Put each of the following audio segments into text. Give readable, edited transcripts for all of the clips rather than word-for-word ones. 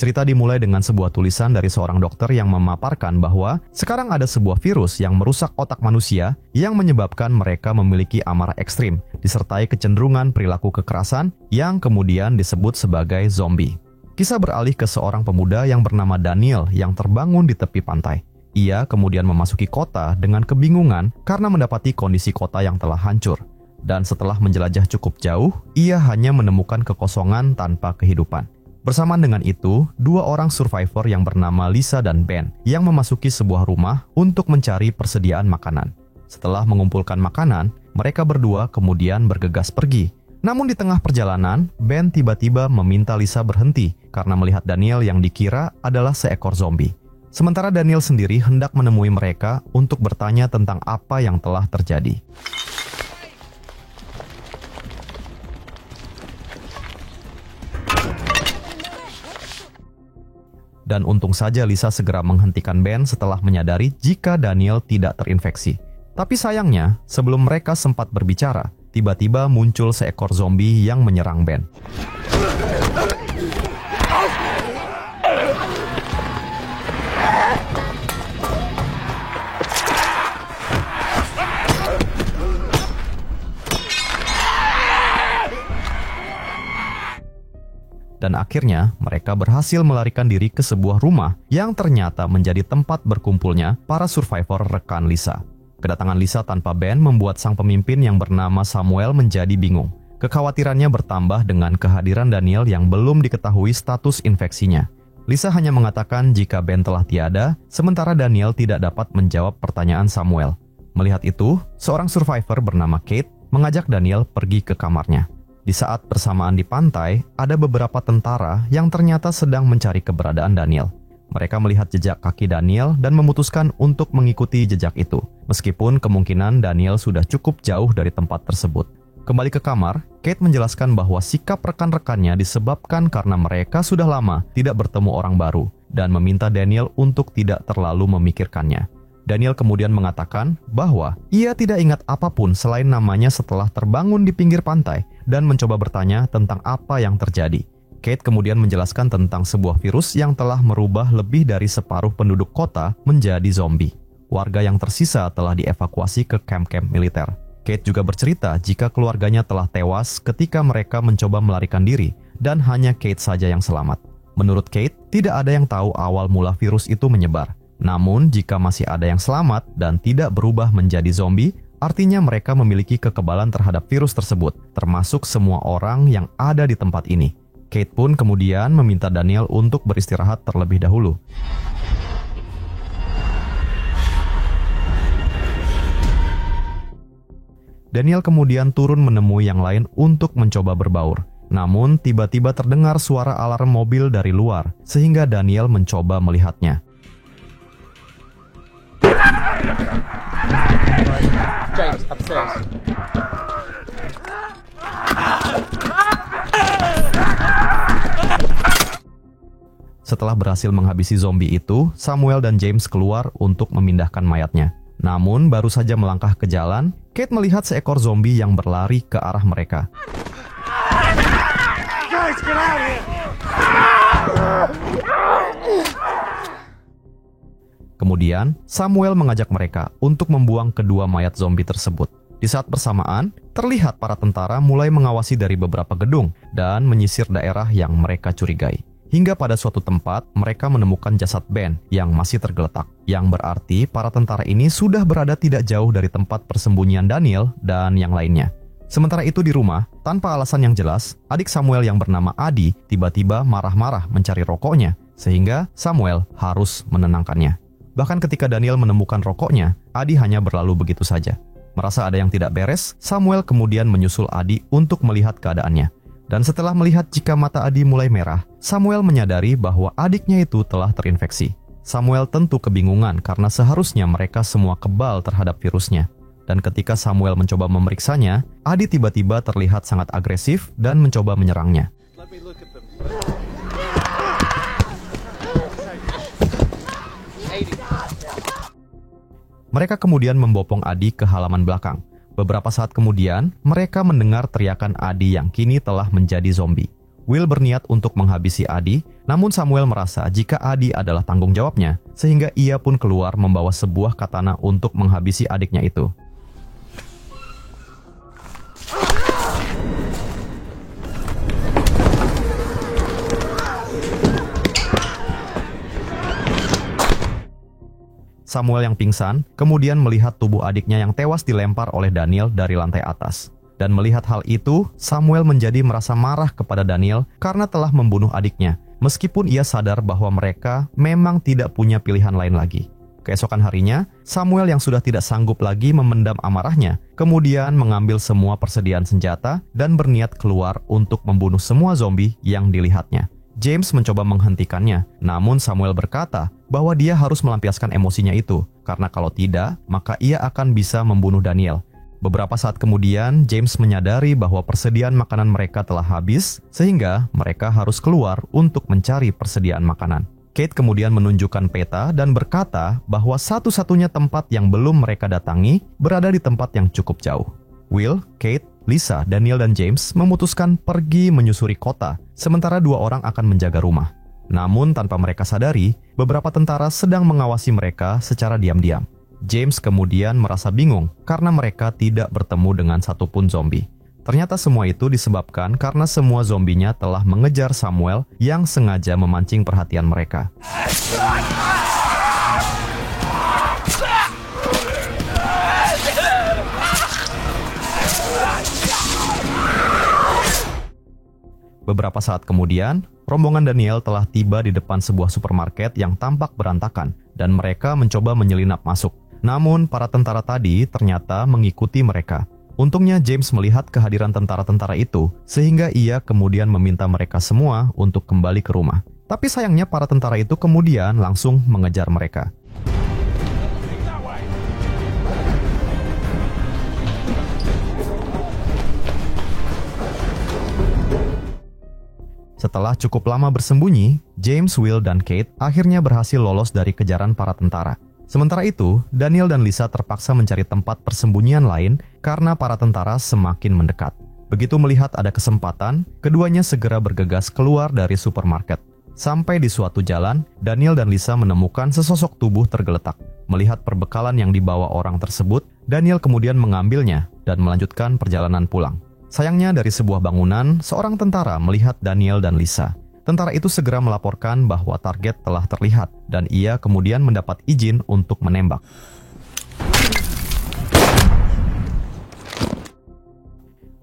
Cerita dimulai dengan sebuah tulisan dari seorang dokter yang memaparkan bahwa sekarang ada sebuah virus yang merusak otak manusia yang menyebabkan mereka memiliki amarah ekstrim, disertai kecenderungan perilaku kekerasan yang kemudian disebut sebagai zombie. Kisah beralih ke seorang pemuda yang bernama Daniel yang terbangun di tepi pantai. Ia kemudian memasuki kota dengan kebingungan karena mendapati kondisi kota yang telah hancur. Dan setelah menjelajah cukup jauh, ia hanya menemukan kekosongan tanpa kehidupan. Bersamaan dengan itu, dua orang survivor yang bernama Lisa dan Ben yang memasuki sebuah rumah untuk mencari persediaan makanan. Setelah mengumpulkan makanan, mereka berdua kemudian bergegas pergi. Namun di tengah perjalanan, Ben tiba-tiba meminta Lisa berhenti karena melihat Daniel yang dikira adalah seekor zombie. Sementara Daniel sendiri hendak menemui mereka untuk bertanya tentang apa yang telah terjadi. Dan untung saja Lisa segera menghentikan Ben setelah menyadari jika Daniel tidak terinfeksi. Tapi sayangnya, sebelum mereka sempat berbicara, tiba-tiba muncul seekor zombie yang menyerang Ben. Dan akhirnya mereka berhasil melarikan diri ke sebuah rumah yang ternyata menjadi tempat berkumpulnya para survivor rekan Lisa. Kedatangan Lisa tanpa Ben membuat sang pemimpin yang bernama Samuel menjadi bingung. Kekhawatirannya bertambah dengan kehadiran Daniel yang belum diketahui status infeksinya. Lisa hanya mengatakan jika Ben telah tiada, sementara Daniel tidak dapat menjawab pertanyaan Samuel. Melihat itu, seorang survivor bernama Kate mengajak Daniel pergi ke kamarnya. Di saat bersamaan di pantai, ada beberapa tentara yang ternyata sedang mencari keberadaan Daniel. Mereka melihat jejak kaki Daniel dan memutuskan untuk mengikuti jejak itu, meskipun kemungkinan Daniel sudah cukup jauh dari tempat tersebut. Kembali ke kamar, Kate menjelaskan bahwa sikap rekan-rekannya disebabkan karena mereka sudah lama tidak bertemu orang baru, dan meminta Daniel untuk tidak terlalu memikirkannya. Daniel kemudian mengatakan bahwa ia tidak ingat apapun selain namanya setelah terbangun di pinggir pantai dan mencoba bertanya tentang apa yang terjadi. Kate kemudian menjelaskan tentang sebuah virus yang telah merubah lebih dari separuh penduduk kota menjadi zombie. Warga yang tersisa telah dievakuasi ke kamp-kamp militer. Kate juga bercerita jika keluarganya telah tewas ketika mereka mencoba melarikan diri dan hanya Kate saja yang selamat. Menurut Kate, tidak ada yang tahu awal mula virus itu menyebar. Namun, jika masih ada yang selamat dan tidak berubah menjadi zombie, artinya mereka memiliki kekebalan terhadap virus tersebut, termasuk semua orang yang ada di tempat ini. Kate pun kemudian meminta Daniel untuk beristirahat terlebih dahulu. Daniel kemudian turun menemui yang lain untuk mencoba berbaur. Namun, tiba-tiba terdengar suara alarm mobil dari luar, sehingga Daniel mencoba melihatnya. James, upstairs. Setelah berhasil menghabisi zombie itu, Samuel dan James keluar untuk memindahkan mayatnya. Namun, baru saja melangkah ke jalan, Kate melihat seekor zombie yang berlari ke arah mereka. Guys, get out of here! Kemudian, Samuel mengajak mereka untuk membuang kedua mayat zombie tersebut. Di saat bersamaan, terlihat para tentara mulai mengawasi dari beberapa gedung dan menyisir daerah yang mereka curigai. Hingga pada suatu tempat, mereka menemukan jasad Ben yang masih tergeletak, yang berarti para tentara ini sudah berada tidak jauh dari tempat persembunyian Daniel dan yang lainnya. Sementara itu di rumah, tanpa alasan yang jelas, adik Samuel yang bernama Adi tiba-tiba marah-marah mencari rokoknya, sehingga Samuel harus menenangkannya. Bahkan ketika Daniel menemukan rokoknya, Adi hanya berlalu begitu saja. Merasa ada yang tidak beres, Samuel kemudian menyusul Adi untuk melihat keadaannya. Dan setelah melihat jika mata Adi mulai merah, Samuel menyadari bahwa adiknya itu telah terinfeksi. Samuel tentu kebingungan karena seharusnya mereka semua kebal terhadap virusnya. Dan ketika Samuel mencoba memeriksanya, Adi tiba-tiba terlihat sangat agresif dan mencoba menyerangnya. Mereka kemudian membopong Adi ke halaman belakang. Beberapa saat kemudian, mereka mendengar teriakan Adi yang kini telah menjadi zombie. Will berniat untuk menghabisi Adi, Namun Samuel merasa jika Adi adalah tanggung jawabnya, sehingga ia pun keluar membawa sebuah katana untuk menghabisi adiknya itu. Samuel yang pingsan kemudian melihat tubuh adiknya yang tewas dilempar oleh Daniel dari lantai atas. Dan melihat hal itu, Samuel menjadi merasa marah kepada Daniel karena telah membunuh adiknya, meskipun ia sadar bahwa mereka memang tidak punya pilihan lain lagi. Keesokan harinya, Samuel yang sudah tidak sanggup lagi memendam amarahnya, kemudian mengambil semua persediaan senjata dan berniat keluar untuk membunuh semua zombie yang dilihatnya. James mencoba menghentikannya, namun Samuel berkata bahwa dia harus melampiaskan emosinya itu, karena kalau tidak, maka ia akan bisa membunuh Daniel. Beberapa saat kemudian, James menyadari bahwa persediaan makanan mereka telah habis, sehingga mereka harus keluar untuk mencari persediaan makanan. Kate kemudian menunjukkan peta dan berkata bahwa satu-satunya tempat yang belum mereka datangi berada di tempat yang cukup jauh. Will, Kate, Lisa, Daniel, dan James memutuskan pergi menyusuri kota, sementara 2 orang akan menjaga rumah. Namun tanpa mereka sadari, beberapa tentara sedang mengawasi mereka secara diam-diam. James kemudian merasa bingung karena mereka tidak bertemu dengan satupun zombie. Ternyata semua itu disebabkan karena semua zombinya telah mengejar Samuel yang sengaja memancing perhatian mereka. Beberapa saat kemudian, rombongan Daniel telah tiba di depan sebuah supermarket yang tampak berantakan dan mereka mencoba menyelinap masuk. Namun, para tentara tadi ternyata mengikuti mereka. Untungnya James melihat kehadiran tentara-tentara itu, sehingga ia kemudian meminta mereka semua untuk kembali ke rumah. Tapi sayangnya para tentara itu kemudian langsung mengejar mereka. Setelah cukup lama bersembunyi, James, Will, dan Kate akhirnya berhasil lolos dari kejaran para tentara. Sementara itu, Daniel dan Lisa terpaksa mencari tempat persembunyian lain karena para tentara semakin mendekat. Begitu melihat ada kesempatan, keduanya segera bergegas keluar dari supermarket. Sampai di suatu jalan, Daniel dan Lisa menemukan sesosok tubuh tergeletak. Melihat perbekalan yang dibawa orang tersebut, Daniel kemudian mengambilnya dan melanjutkan perjalanan pulang. Sayangnya dari sebuah bangunan, seorang tentara melihat Daniel dan Lisa. Tentara itu segera melaporkan bahwa target telah terlihat dan ia kemudian mendapat izin untuk menembak.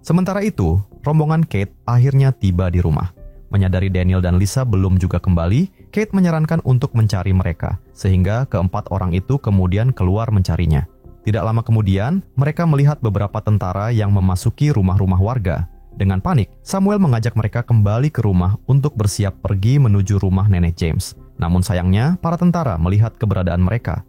Sementara itu, rombongan Kate akhirnya tiba di rumah. Menyadari Daniel dan Lisa belum juga kembali, Kate menyarankan untuk mencari mereka, sehingga keempat orang itu kemudian keluar mencarinya. Tidak lama kemudian, mereka melihat beberapa tentara yang memasuki rumah-rumah warga. Dengan panik, Samuel mengajak mereka kembali ke rumah untuk bersiap pergi menuju rumah nenek James. Namun sayangnya, para tentara melihat keberadaan mereka.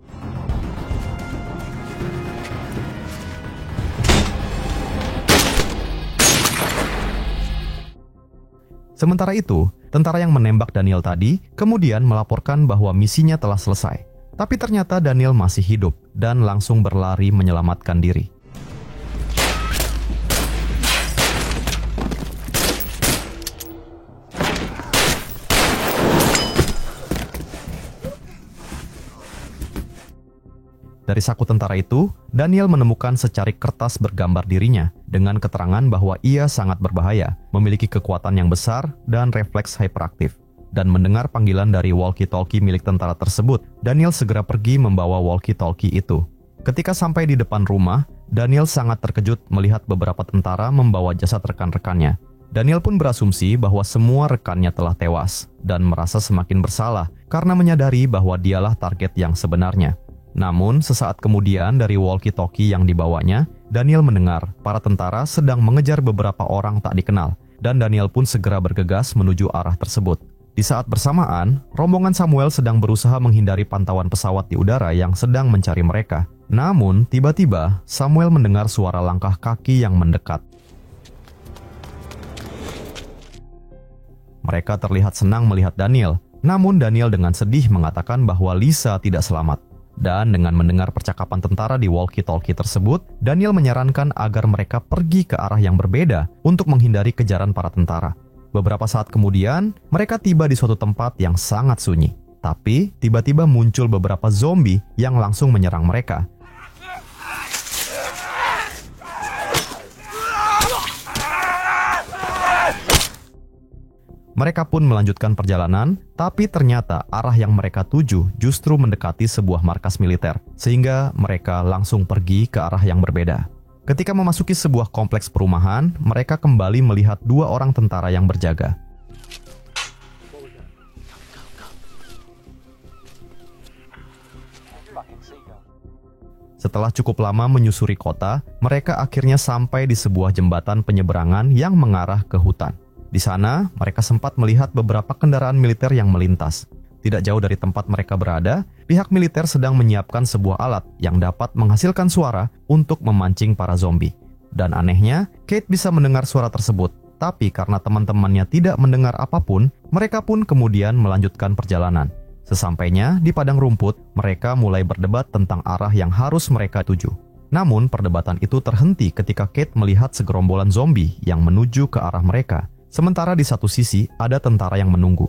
Sementara itu, tentara yang menembak Daniel tadi kemudian melaporkan bahwa misinya telah selesai. Tapi ternyata Daniel masih hidup dan langsung berlari menyelamatkan diri. Dari saku tentara itu, Daniel menemukan secarik kertas bergambar dirinya dengan keterangan bahwa ia sangat berbahaya, memiliki kekuatan yang besar, dan refleks hyperaktif. Dan mendengar panggilan dari walkie-talkie milik tentara tersebut, Daniel segera pergi membawa walkie-talkie itu. Ketika sampai di depan rumah, Daniel sangat terkejut melihat beberapa tentara membawa jasad rekan-rekannya. Daniel pun berasumsi bahwa semua rekannya telah tewas, dan merasa semakin bersalah karena menyadari bahwa dialah target yang sebenarnya. Namun, sesaat kemudian dari walkie-talkie yang dibawanya, Daniel mendengar para tentara sedang mengejar beberapa orang tak dikenal, dan Daniel pun segera bergegas menuju arah tersebut. Di saat bersamaan, rombongan Samuel sedang berusaha menghindari pantauan pesawat di udara yang sedang mencari mereka. Namun, tiba-tiba Samuel mendengar suara langkah kaki yang mendekat. Mereka terlihat senang melihat Daniel, namun Daniel dengan sedih mengatakan bahwa Lisa tidak selamat. Dan dengan mendengar percakapan tentara di walkie-talkie tersebut, Daniel menyarankan agar mereka pergi ke arah yang berbeda untuk menghindari kejaran para tentara. Beberapa saat kemudian, mereka tiba di suatu tempat yang sangat sunyi. Tapi, tiba-tiba muncul beberapa zombie yang langsung menyerang mereka. Mereka pun melanjutkan perjalanan, tapi ternyata arah yang mereka tuju justru mendekati sebuah markas militer, sehingga mereka langsung pergi ke arah yang berbeda. Ketika memasuki sebuah kompleks perumahan, mereka kembali melihat 2 orang tentara yang berjaga. Setelah cukup lama menyusuri kota, mereka akhirnya sampai di sebuah jembatan penyeberangan yang mengarah ke hutan. Di sana, mereka sempat melihat beberapa kendaraan militer yang melintas. Tidak jauh dari tempat mereka berada, pihak militer sedang menyiapkan sebuah alat yang dapat menghasilkan suara untuk memancing para zombie. Dan anehnya, Kate bisa mendengar suara tersebut. Tapi karena teman-temannya tidak mendengar apapun, mereka pun kemudian melanjutkan perjalanan. Sesampainya di padang rumput, mereka mulai berdebat tentang arah yang harus mereka tuju. Namun, perdebatan itu terhenti ketika Kate melihat segerombolan zombie yang menuju ke arah mereka. Sementara di satu sisi ada tentara yang menunggu.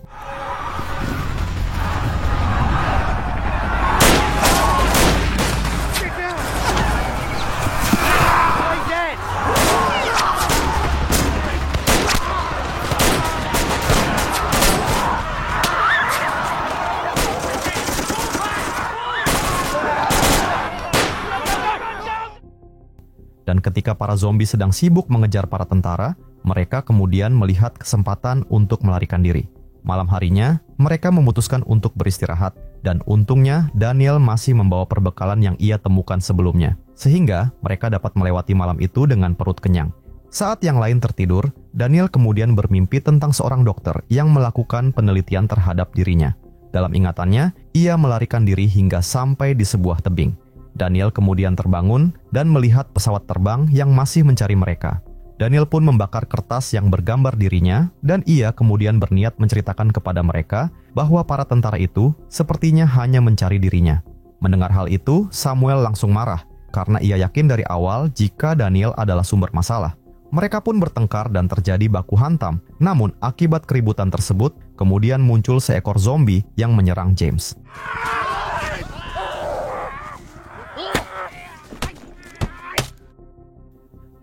Dan ketika para zombie sedang sibuk mengejar para tentara, mereka kemudian melihat kesempatan untuk melarikan diri. Malam harinya, mereka memutuskan untuk beristirahat, dan untungnya Daniel masih membawa perbekalan yang ia temukan sebelumnya, sehingga mereka dapat melewati malam itu dengan perut kenyang. Saat yang lain tertidur, Daniel kemudian bermimpi tentang seorang dokter yang melakukan penelitian terhadap dirinya. Dalam ingatannya, ia melarikan diri hingga sampai di sebuah tebing. Daniel kemudian terbangun dan melihat pesawat terbang yang masih mencari mereka. Daniel pun membakar kertas yang bergambar dirinya, dan ia kemudian berniat menceritakan kepada mereka bahwa para tentara itu sepertinya hanya mencari dirinya. Mendengar hal itu, Samuel langsung marah, karena ia yakin dari awal jika Daniel adalah sumber masalah. Mereka pun bertengkar dan terjadi baku hantam, namun akibat keributan tersebut, kemudian muncul seekor zombie yang menyerang James.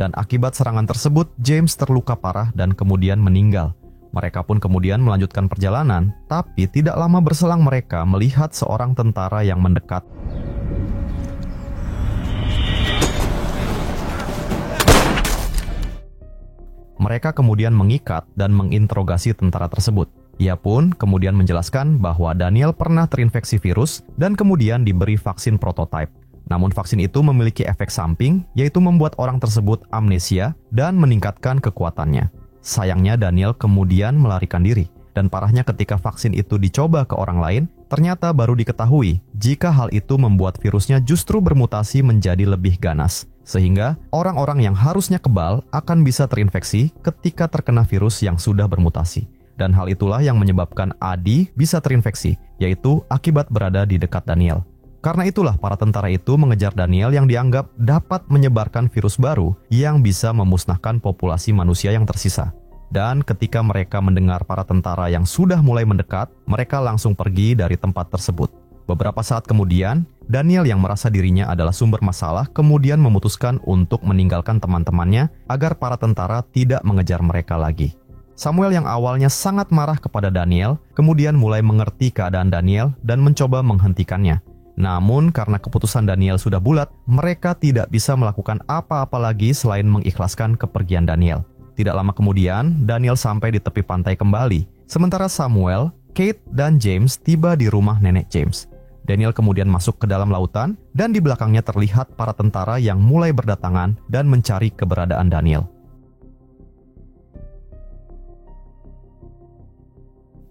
Dan akibat serangan tersebut, James terluka parah dan kemudian meninggal. Mereka pun kemudian melanjutkan perjalanan, tapi tidak lama berselang mereka melihat seorang tentara yang mendekat. Mereka kemudian mengikat dan menginterogasi tentara tersebut. Ia pun kemudian menjelaskan bahwa Daniel pernah terinfeksi virus dan kemudian diberi vaksin prototipe. Namun vaksin itu memiliki efek samping, yaitu membuat orang tersebut amnesia dan meningkatkan kekuatannya. Sayangnya Daniel kemudian melarikan diri, dan parahnya ketika vaksin itu dicoba ke orang lain, ternyata baru diketahui jika hal itu membuat virusnya justru bermutasi menjadi lebih ganas. Sehingga orang-orang yang harusnya kebal akan bisa terinfeksi ketika terkena virus yang sudah bermutasi. Dan hal itulah yang menyebabkan Adi bisa terinfeksi, yaitu akibat berada di dekat Daniel. Karena itulah para tentara itu mengejar Daniel yang dianggap dapat menyebarkan virus baru yang bisa memusnahkan populasi manusia yang tersisa. Dan ketika mereka mendengar para tentara yang sudah mulai mendekat, mereka langsung pergi dari tempat tersebut. Beberapa saat kemudian, Daniel yang merasa dirinya adalah sumber masalah kemudian memutuskan untuk meninggalkan teman-temannya agar para tentara tidak mengejar mereka lagi. Samuel yang awalnya sangat marah kepada Daniel, kemudian mulai mengerti keadaan Daniel dan mencoba menghentikannya. Namun karena keputusan Daniel sudah bulat, mereka tidak bisa melakukan apa-apa lagi selain mengikhlaskan kepergian Daniel. Tidak lama kemudian, Daniel sampai di tepi pantai kembali. Sementara Samuel, Kate, dan James tiba di rumah nenek James. Daniel kemudian masuk ke dalam lautan, dan di belakangnya terlihat para tentara yang mulai berdatangan dan mencari keberadaan Daniel.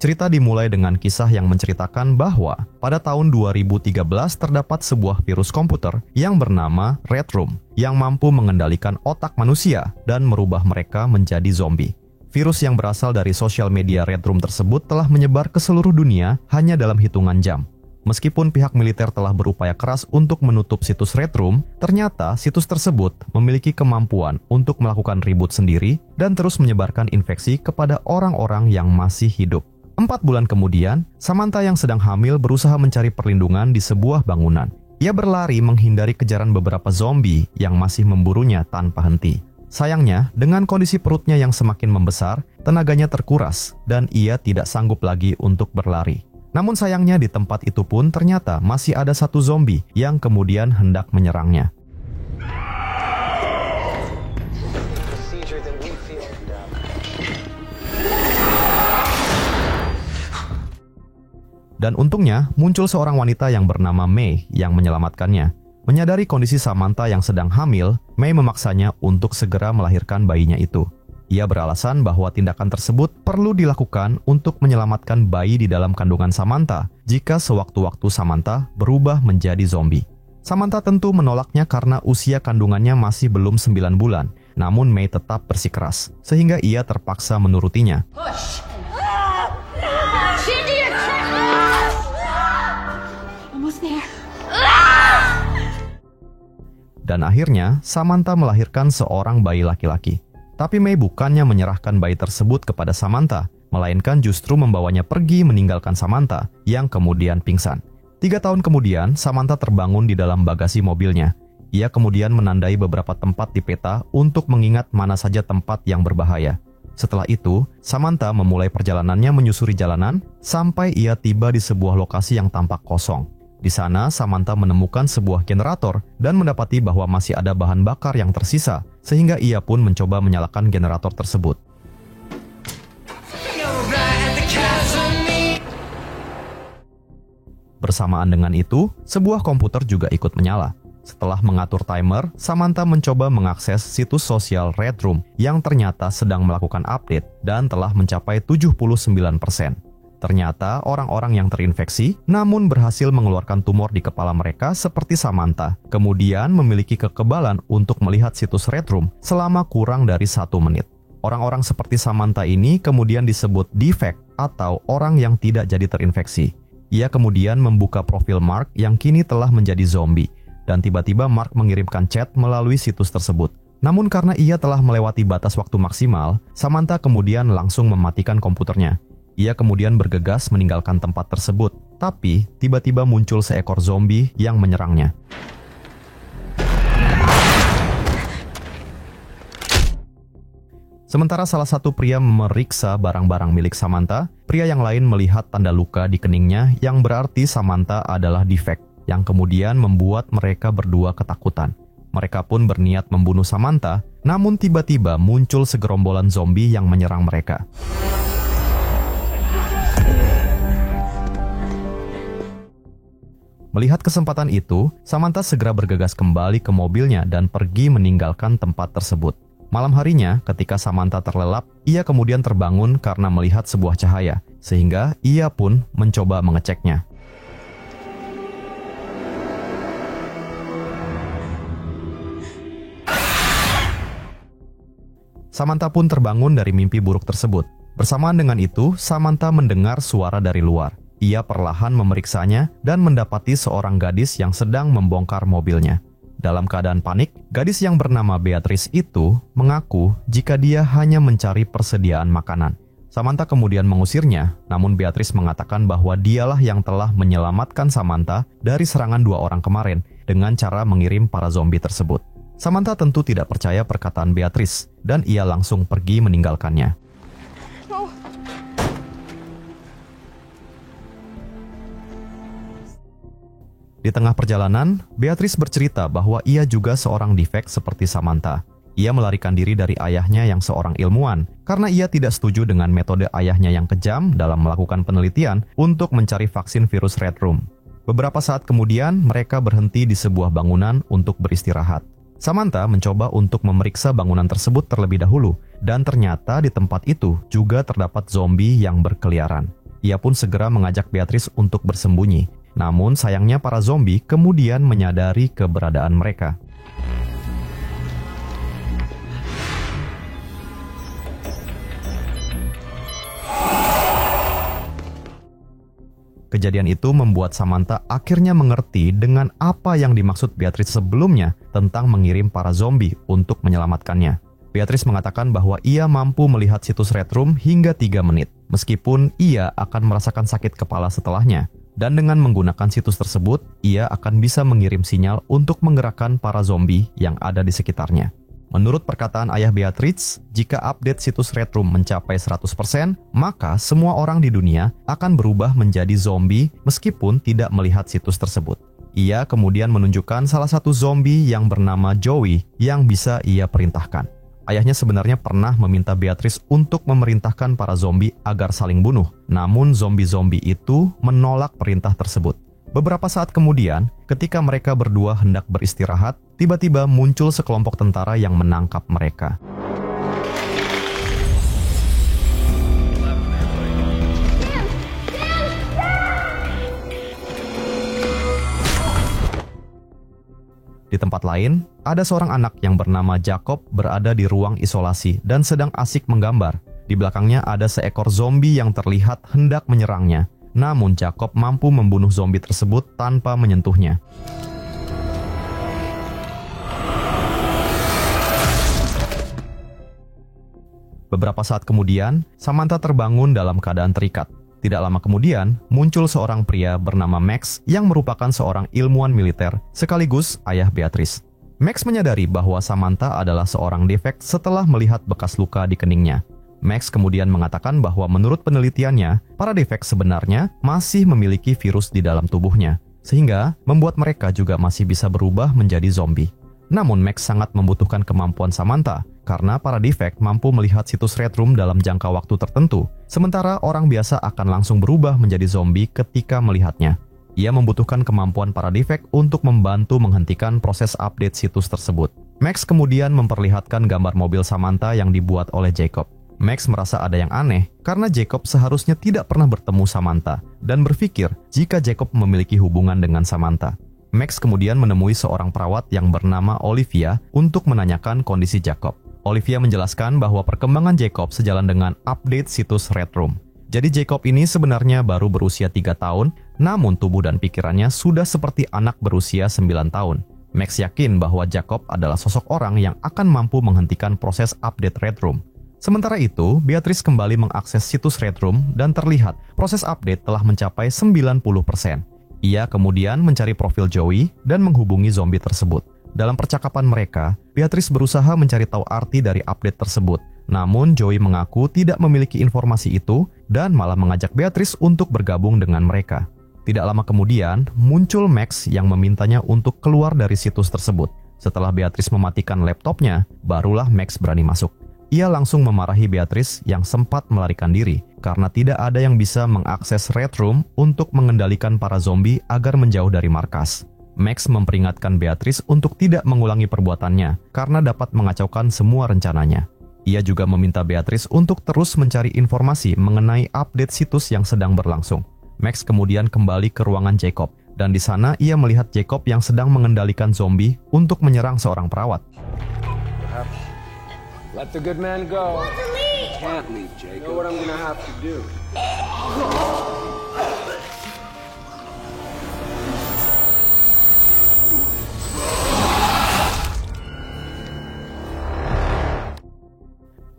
Cerita dimulai dengan kisah yang menceritakan bahwa pada tahun 2013 terdapat sebuah virus komputer yang bernama Red Room yang mampu mengendalikan otak manusia dan merubah mereka menjadi zombie. Virus yang berasal dari sosial media Red Room tersebut telah menyebar ke seluruh dunia hanya dalam hitungan jam. Meskipun pihak militer telah berupaya keras untuk menutup situs Red Room, ternyata situs tersebut memiliki kemampuan untuk melakukan reboot sendiri dan terus menyebarkan infeksi kepada orang-orang yang masih hidup. 4 bulan kemudian, Samantha yang sedang hamil berusaha mencari perlindungan di sebuah bangunan. Ia berlari menghindari kejaran beberapa zombie yang masih memburunya tanpa henti. Sayangnya, dengan kondisi perutnya yang semakin membesar, tenaganya terkuras dan ia tidak sanggup lagi untuk berlari. Namun sayangnya di tempat itu pun ternyata masih ada satu zombie yang kemudian hendak menyerangnya. Dan untungnya muncul seorang wanita yang bernama May yang menyelamatkannya. Menyadari kondisi Samantha yang sedang hamil, May memaksanya untuk segera melahirkan bayinya itu. Ia beralasan bahwa tindakan tersebut perlu dilakukan untuk menyelamatkan bayi di dalam kandungan Samantha jika sewaktu-waktu Samantha berubah menjadi zombie. Samantha tentu menolaknya karena usia kandungannya masih belum 9 bulan, namun May tetap bersikeras, sehingga ia terpaksa menurutinya. Push. Chin to your chest. Almost there. Dan akhirnya, Samantha melahirkan seorang bayi laki-laki. Tapi May bukannya menyerahkan bayi tersebut kepada Samantha, melainkan justru membawanya pergi meninggalkan Samantha, yang kemudian pingsan. 3 tahun kemudian, Samantha terbangun di dalam bagasi mobilnya. Ia kemudian menandai beberapa tempat di peta untuk mengingat mana saja tempat yang berbahaya. Setelah itu, Samantha memulai perjalanannya menyusuri jalanan, sampai ia tiba di sebuah lokasi yang tampak kosong. Di sana, Samantha menemukan sebuah generator dan mendapati bahwa masih ada bahan bakar yang tersisa, sehingga ia pun mencoba menyalakan generator tersebut. Bersamaan dengan itu, sebuah komputer juga ikut menyala. Setelah mengatur timer, Samantha mencoba mengakses situs sosial Red Room yang ternyata sedang melakukan update dan telah mencapai 79%. Ternyata orang-orang yang terinfeksi namun berhasil mengeluarkan tumor di kepala mereka seperti Samantha, kemudian memiliki kekebalan untuk melihat situs Red Room selama kurang dari 1 menit. Orang-orang seperti Samantha ini kemudian disebut defect atau orang yang tidak jadi terinfeksi. Ia kemudian membuka profil Mark yang kini telah menjadi zombie, dan tiba-tiba Mark mengirimkan chat melalui situs tersebut. Namun karena ia telah melewati batas waktu maksimal, Samantha kemudian langsung mematikan komputernya. Ia kemudian bergegas meninggalkan tempat tersebut, tapi tiba-tiba muncul seekor zombie yang menyerangnya. Sementara salah satu pria memeriksa barang-barang milik Samantha, pria yang lain melihat tanda luka di keningnya yang berarti Samantha adalah defect, yang kemudian membuat mereka berdua ketakutan. Mereka pun berniat membunuh Samantha, namun tiba-tiba muncul segerombolan zombie yang menyerang mereka. Melihat kesempatan itu, Samantha segera bergegas kembali ke mobilnya dan pergi meninggalkan tempat tersebut. Malam harinya, ketika Samantha terlelap, ia kemudian terbangun karena melihat sebuah cahaya, sehingga ia pun mencoba mengeceknya. Samantha pun terbangun dari mimpi buruk tersebut. Bersamaan dengan itu, Samantha mendengar suara dari luar. Ia perlahan memeriksanya dan mendapati seorang gadis yang sedang membongkar mobilnya. Dalam keadaan panik, gadis yang bernama Beatrice itu mengaku jika dia hanya mencari persediaan makanan. Samantha kemudian mengusirnya, namun Beatrice mengatakan bahwa dialah yang telah menyelamatkan Samantha dari serangan 2 orang kemarin dengan cara mengirim para zombie tersebut. Samantha tentu tidak percaya perkataan Beatrice, dan ia langsung pergi meninggalkannya. Di tengah perjalanan, Beatrice bercerita bahwa ia juga seorang defect seperti Samantha. Ia melarikan diri dari ayahnya yang seorang ilmuwan karena ia tidak setuju dengan metode ayahnya yang kejam dalam melakukan penelitian untuk mencari vaksin virus Red Room. Beberapa saat kemudian, mereka berhenti di sebuah bangunan untuk beristirahat. Samantha mencoba untuk memeriksa bangunan tersebut terlebih dahulu, dan ternyata di tempat itu juga terdapat zombie yang berkeliaran. Ia pun segera mengajak Beatrice untuk bersembunyi. Namun sayangnya para zombie kemudian menyadari keberadaan mereka. Kejadian itu membuat Samantha akhirnya mengerti dengan apa yang dimaksud Beatrice sebelumnya tentang mengirim para zombie untuk menyelamatkannya. Beatrice mengatakan bahwa ia mampu melihat situs Red Room hingga 3 menit, meskipun ia akan merasakan sakit kepala setelahnya. Dan dengan menggunakan situs tersebut, ia akan bisa mengirim sinyal untuk menggerakkan para zombie yang ada di sekitarnya. Menurut perkataan ayah Beatrice, jika update situs Red Room mencapai 100%, maka semua orang di dunia akan berubah menjadi zombie meskipun tidak melihat situs tersebut. Ia kemudian menunjukkan salah satu zombie yang bernama Joey yang bisa ia perintahkan. Ayahnya sebenarnya pernah meminta Beatrice untuk memerintahkan para zombie agar saling bunuh, namun zombie-zombie itu menolak perintah tersebut. Beberapa saat kemudian, ketika mereka berdua hendak beristirahat, tiba-tiba muncul sekelompok tentara yang menangkap mereka. Di tempat lain, ada seorang anak yang bernama Jacob berada di ruang isolasi dan sedang asik menggambar. Di belakangnya ada seekor zombie yang terlihat hendak menyerangnya. Namun Jacob mampu membunuh zombie tersebut tanpa menyentuhnya. Beberapa saat kemudian, Samantha terbangun dalam keadaan terikat. Tidak lama kemudian, muncul seorang pria bernama Max yang merupakan seorang ilmuwan militer sekaligus ayah Beatrice. Max menyadari bahwa Samantha adalah seorang defek setelah melihat bekas luka di keningnya. Max kemudian mengatakan bahwa menurut penelitiannya, para defek sebenarnya masih memiliki virus di dalam tubuhnya, sehingga membuat mereka juga masih bisa berubah menjadi zombie. Namun Max sangat membutuhkan kemampuan Samantha, karena para defek mampu melihat situs Red Room dalam jangka waktu tertentu, sementara orang biasa akan langsung berubah menjadi zombie ketika melihatnya. Ia membutuhkan kemampuan para defek untuk membantu menghentikan proses update situs tersebut. Max kemudian memperlihatkan gambar mobil Samantha yang dibuat oleh Jacob. Max merasa ada yang aneh karena Jacob seharusnya tidak pernah bertemu Samantha dan berpikir jika Jacob memiliki hubungan dengan Samantha. Max kemudian menemui seorang perawat yang bernama Olivia untuk menanyakan kondisi Jacob. Olivia menjelaskan bahwa perkembangan Jacob sejalan dengan update situs Red Room. Jadi Jacob ini sebenarnya baru berusia 3 tahun, namun tubuh dan pikirannya sudah seperti anak berusia 9 tahun. Max yakin bahwa Jacob adalah sosok orang yang akan mampu menghentikan proses update Red Room. Sementara itu, Beatrice kembali mengakses situs Red Room dan terlihat proses update telah mencapai 90%. Ia kemudian mencari profil Joey dan menghubungi zombie tersebut. Dalam percakapan mereka, Beatrice berusaha mencari tahu arti dari update tersebut. Namun Joey mengaku tidak memiliki informasi itu dan malah mengajak Beatrice untuk bergabung dengan mereka. Tidak lama kemudian, muncul Max yang memintanya untuk keluar dari situs tersebut. Setelah Beatrice mematikan laptopnya, barulah Max berani masuk. Ia langsung memarahi Beatrice yang sempat melarikan diri karena tidak ada yang bisa mengakses Red Room untuk mengendalikan para zombie agar menjauh dari markas. Max memperingatkan Beatrice untuk tidak mengulangi perbuatannya karena dapat mengacaukan semua rencananya. Ia juga meminta Beatrice untuk terus mencari informasi mengenai update situs yang sedang berlangsung. Max kemudian kembali ke ruangan Jacob dan di sana ia melihat Jacob yang sedang mengendalikan zombie untuk menyerang seorang perawat. Let the good man go. Want to leave? Can't leave, Jacob. You know what I'm gonna have to do.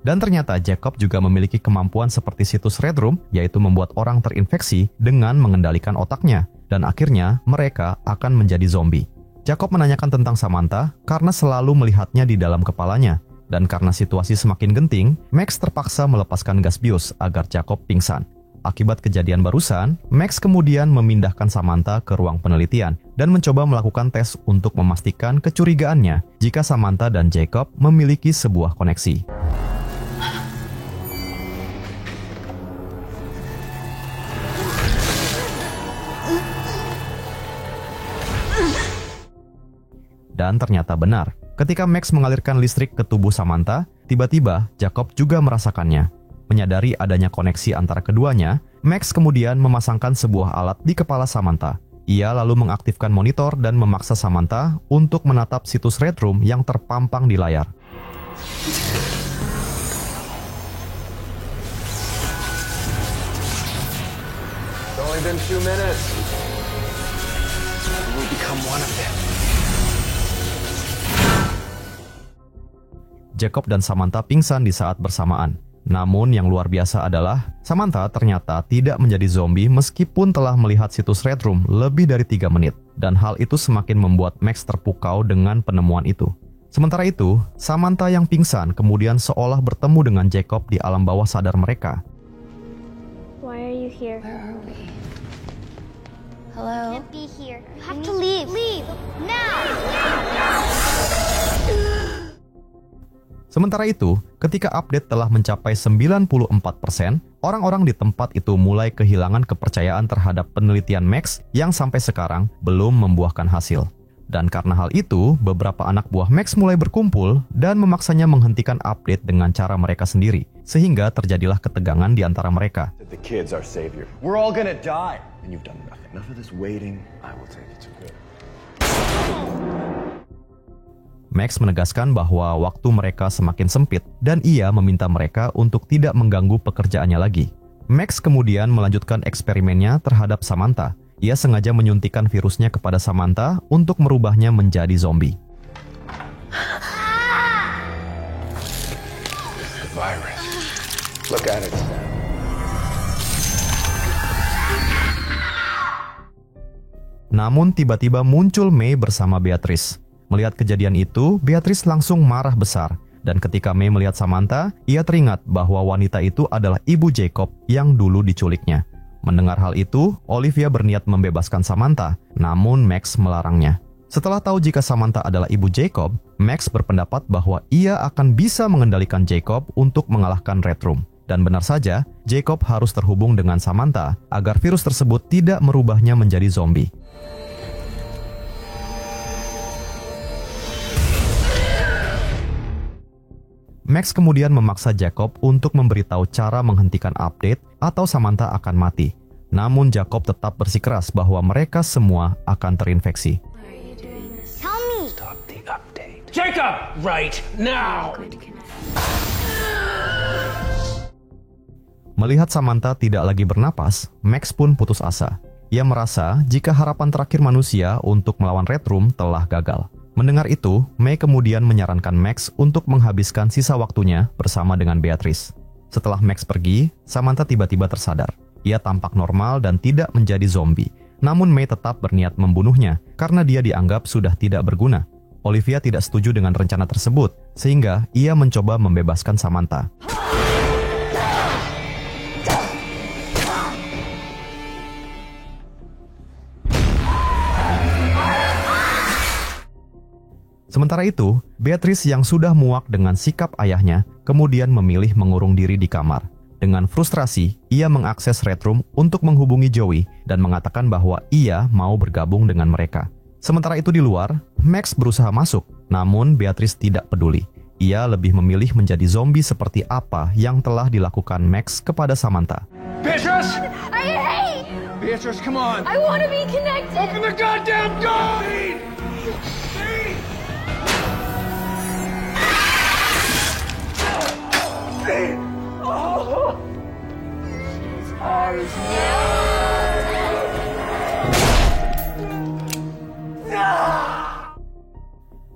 Dan ternyata Jacob juga memiliki kemampuan seperti situs Red Room, yaitu membuat orang terinfeksi dengan mengendalikan otaknya, dan akhirnya mereka akan menjadi zombie. Jacob menanyakan tentang Samantha karena selalu melihatnya di dalam kepalanya. Dan karena situasi semakin genting, Max terpaksa melepaskan gas bius agar Jacob pingsan. Akibat kejadian barusan, Max kemudian memindahkan Samantha ke ruang penelitian dan mencoba melakukan tes untuk memastikan kecurigaannya jika Samantha dan Jacob memiliki sebuah koneksi. Dan ternyata benar. Ketika Max mengalirkan listrik ke tubuh Samantha, tiba-tiba Jacob juga merasakannya. Menyadari adanya koneksi antara keduanya, Max kemudian memasangkan sebuah alat di kepala Samantha. Ia lalu mengaktifkan monitor dan memaksa Samantha untuk menatap situs Red Room yang terpampang di layar. It's only Within 2 minutes, we'll become one of them. Jacob dan Samantha pingsan di saat bersamaan. Namun yang luar biasa adalah Samantha ternyata tidak menjadi zombie meskipun telah melihat situs Red Room lebih dari 3 menit. Dan hal itu semakin membuat Max terpukau dengan penemuan itu. Sementara itu, Samantha yang pingsan kemudian seolah bertemu dengan Jacob di alam bawah sadar mereka. Why are you here? Where are we? Hello? Can't be here. You have to leave. Leave now. Sementara itu, ketika update telah mencapai 94%, orang-orang di tempat itu mulai kehilangan kepercayaan terhadap penelitian Max yang sampai sekarang belum membuahkan hasil. Dan karena hal itu, beberapa anak buah Max mulai berkumpul dan memaksanya menghentikan update dengan cara mereka sendiri, sehingga terjadilah ketegangan di antara mereka. The kid's our savior. We're all gonna die. And you've done nothing. Enough of this waiting. I will take it to good. Max menegaskan bahwa waktu mereka semakin sempit dan ia meminta mereka untuk tidak mengganggu pekerjaannya lagi. Max kemudian melanjutkan eksperimennya terhadap Samantha. Ia sengaja menyuntikkan virusnya kepada Samantha untuk merubahnya menjadi zombie. The virus. Look at it, Sam. Namun tiba-tiba muncul May bersama Beatrice. Melihat kejadian itu, Beatrice langsung marah besar. Dan ketika May melihat Samantha, ia teringat bahwa wanita itu adalah ibu Jacob yang dulu diculiknya. Mendengar hal itu, Olivia berniat membebaskan Samantha, namun Max melarangnya. Setelah tahu jika Samantha adalah ibu Jacob, Max berpendapat bahwa ia akan bisa mengendalikan Jacob untuk mengalahkan Red Room. Dan benar saja, Jacob harus terhubung dengan Samantha agar virus tersebut tidak merubahnya menjadi zombie. Max kemudian memaksa Jacob untuk memberitahu cara menghentikan update atau Samantha akan mati. Namun Jacob tetap bersikeras bahwa mereka semua akan terinfeksi. Tell me. Stop the update. Jacob! Right now! Melihat Samantha tidak lagi bernapas, Max pun putus asa. Ia merasa jika harapan terakhir manusia untuk melawan Red Room telah gagal. Mendengar itu, May kemudian menyarankan Max untuk menghabiskan sisa waktunya bersama dengan Beatrice. Setelah Max pergi, Samantha tiba-tiba tersadar. Ia tampak normal dan tidak menjadi zombie. Namun May tetap berniat membunuhnya karena dia dianggap sudah tidak berguna. Olivia tidak setuju dengan rencana tersebut, sehingga ia mencoba membebaskan Samantha. Sementara itu, Beatrice yang sudah muak dengan sikap ayahnya, kemudian memilih mengurung diri di kamar. Dengan frustrasi, ia mengakses Red Room untuk menghubungi Joey dan mengatakan bahwa ia mau bergabung dengan mereka. Sementara itu di luar, Max berusaha masuk, namun Beatrice tidak peduli. Ia lebih memilih menjadi zombie seperti apa yang telah dilakukan Max kepada Samantha. Beatrice! Hey! Beatrice, come on! I want to be connected. Open the goddamn door!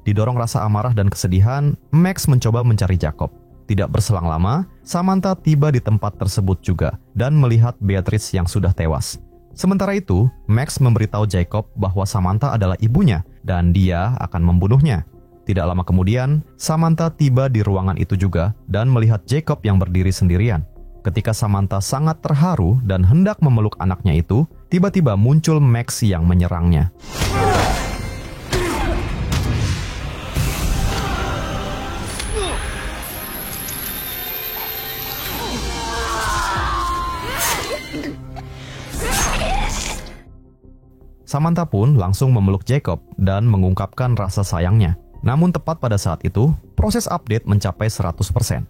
Didorong rasa amarah dan kesedihan, Max mencoba mencari Jacob. Tidak berselang lama, Samantha tiba di tempat tersebut juga dan melihat Beatrice yang sudah tewas. Sementara itu, Max memberitahu Jacob bahwa Samantha adalah ibunya dan dia akan membunuhnya. Tidak lama kemudian, Samantha tiba di ruangan itu juga dan melihat Jacob yang berdiri sendirian. Ketika Samantha sangat terharu dan hendak memeluk anaknya itu, tiba-tiba muncul Max yang menyerangnya. Samantha pun langsung memeluk Jacob dan mengungkapkan rasa sayangnya. Namun tepat pada saat itu, proses update mencapai 100%.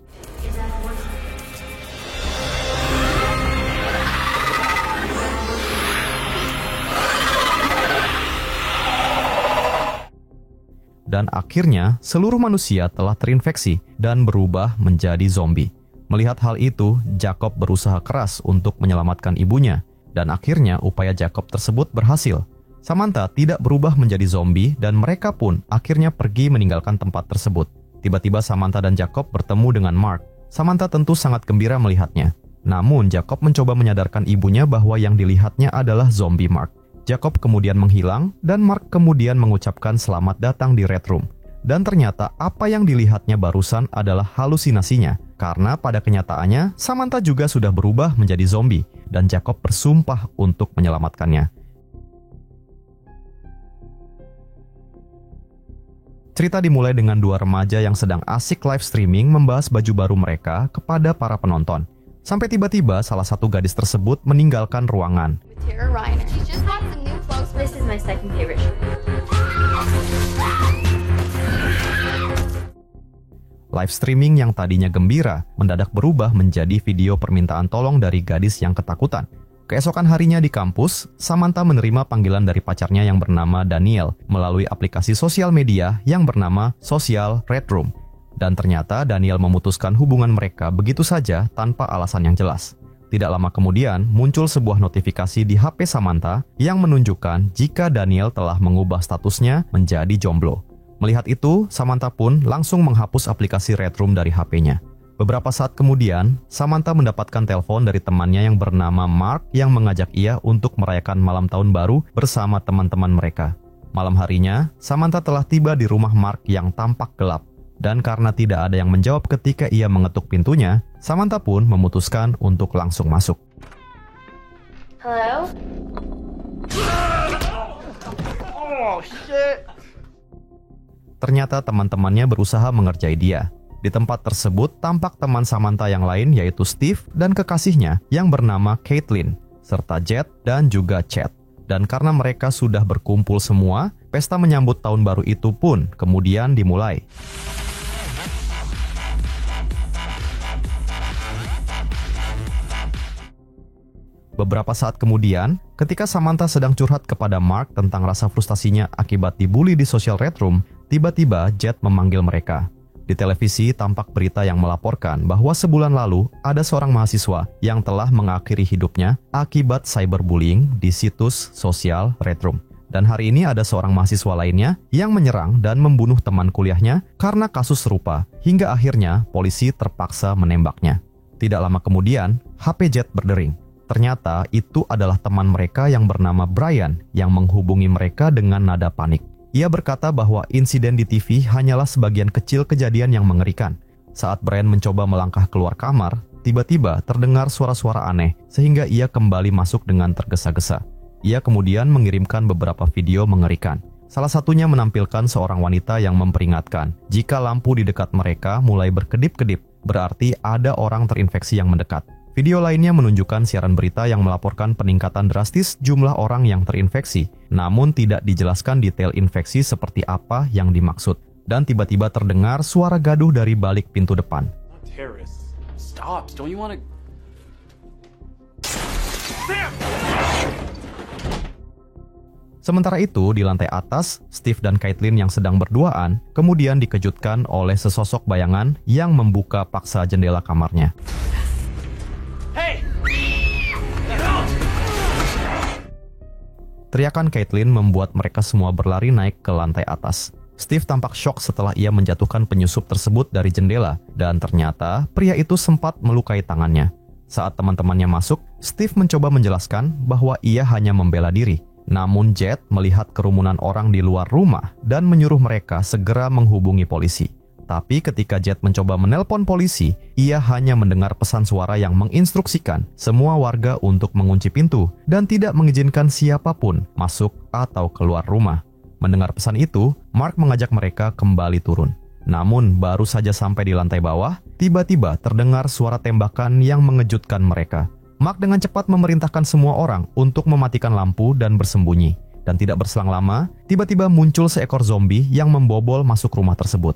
Dan akhirnya, seluruh manusia telah terinfeksi dan berubah menjadi zombie. Melihat hal itu, Jacob berusaha keras untuk menyelamatkan ibunya. Dan akhirnya upaya Jacob tersebut berhasil. Samantha tidak berubah menjadi zombie dan mereka pun akhirnya pergi meninggalkan tempat tersebut. Tiba-tiba Samantha dan Jacob bertemu dengan Mark. Samantha tentu sangat gembira melihatnya. Namun Jacob mencoba menyadarkan ibunya bahwa yang dilihatnya adalah zombie Mark. Jacob kemudian menghilang dan Mark kemudian mengucapkan selamat datang di Red Room. Dan ternyata apa yang dilihatnya barusan adalah halusinasinya. Karena pada kenyataannya Samantha juga sudah berubah menjadi zombie dan Jacob bersumpah untuk menyelamatkannya. Cerita dimulai dengan dua remaja yang sedang asik live streaming membahas baju baru mereka kepada para penonton. Sampai tiba-tiba salah satu gadis tersebut meninggalkan ruangan. Tara Reiner. She just bought some new clothes. This is my second favorite shirt. Live streaming yang tadinya gembira mendadak berubah menjadi video permintaan tolong dari gadis yang ketakutan. Keesokan harinya di kampus, Samantha menerima panggilan dari pacarnya yang bernama Daniel melalui aplikasi sosial media yang bernama Social Red Room. Dan ternyata Daniel memutuskan hubungan mereka begitu saja tanpa alasan yang jelas. Tidak lama kemudian, muncul sebuah notifikasi di HP Samantha yang menunjukkan jika Daniel telah mengubah statusnya menjadi jomblo. Melihat itu, Samantha pun langsung menghapus aplikasi Red Room dari HP-nya. Beberapa saat kemudian, Samantha mendapatkan telepon dari temannya yang bernama Mark yang mengajak ia untuk merayakan malam tahun baru bersama teman-teman mereka. Malam harinya, Samantha telah tiba di rumah Mark yang tampak gelap. Dan karena tidak ada yang menjawab ketika ia mengetuk pintunya, Samantha pun memutuskan untuk langsung masuk. Hello? Oh, shit. Ternyata teman-temannya berusaha mengerjai dia. Di tempat tersebut tampak teman Samantha yang lain yaitu Steve dan kekasihnya yang bernama Caitlin, serta Jet dan juga Chad. Dan karena mereka sudah berkumpul semua, pesta menyambut tahun baru itu pun kemudian dimulai. Beberapa saat kemudian, ketika Samantha sedang curhat kepada Mark tentang rasa frustasinya akibat dibully di Social Red Room, tiba-tiba Jet memanggil mereka. Di televisi tampak berita yang melaporkan bahwa sebulan lalu ada seorang mahasiswa yang telah mengakhiri hidupnya akibat cyberbullying di situs Social Red Room. Dan hari ini ada seorang mahasiswa lainnya yang menyerang dan membunuh teman kuliahnya karena kasus serupa, hingga akhirnya polisi terpaksa menembaknya. Tidak lama kemudian, HP Jet berdering. Ternyata itu adalah teman mereka yang bernama Brian yang menghubungi mereka dengan nada panik. Ia berkata bahwa insiden di TV hanyalah sebagian kecil kejadian yang mengerikan. Saat Brian mencoba melangkah keluar kamar, tiba-tiba terdengar suara-suara aneh sehingga ia kembali masuk dengan tergesa-gesa. Ia kemudian mengirimkan beberapa video mengerikan. Salah satunya menampilkan seorang wanita yang memperingatkan jika lampu di dekat mereka mulai berkedip-kedip, berarti ada orang terinfeksi yang mendekat. Video lainnya menunjukkan siaran berita yang melaporkan peningkatan drastis jumlah orang yang terinfeksi, namun tidak dijelaskan detail infeksi seperti apa yang dimaksud. Dan tiba-tiba terdengar suara gaduh dari balik pintu depan. Terrorists. Stop. Don't you want to... Sementara itu, di lantai atas, Steve dan Caitlin yang sedang berduaan kemudian dikejutkan oleh sesosok bayangan yang membuka paksa jendela kamarnya. Teriakan Caitlin membuat mereka semua berlari naik ke lantai atas. Steve tampak syok setelah ia menjatuhkan penyusup tersebut dari jendela, dan ternyata pria itu sempat melukai tangannya. Saat teman-temannya masuk, Steve mencoba menjelaskan bahwa ia hanya membela diri. Namun Jet melihat kerumunan orang di luar rumah dan menyuruh mereka segera menghubungi polisi. Tapi ketika Jet mencoba menelpon polisi, ia hanya mendengar pesan suara yang menginstruksikan semua warga untuk mengunci pintu dan tidak mengizinkan siapapun masuk atau keluar rumah. Mendengar pesan itu, Mark mengajak mereka kembali turun. Namun baru saja sampai di lantai bawah, tiba-tiba terdengar suara tembakan yang mengejutkan mereka. Mark dengan cepat memerintahkan semua orang untuk mematikan lampu dan bersembunyi. Dan tidak berselang lama, tiba-tiba muncul seekor zombie yang membobol masuk rumah tersebut.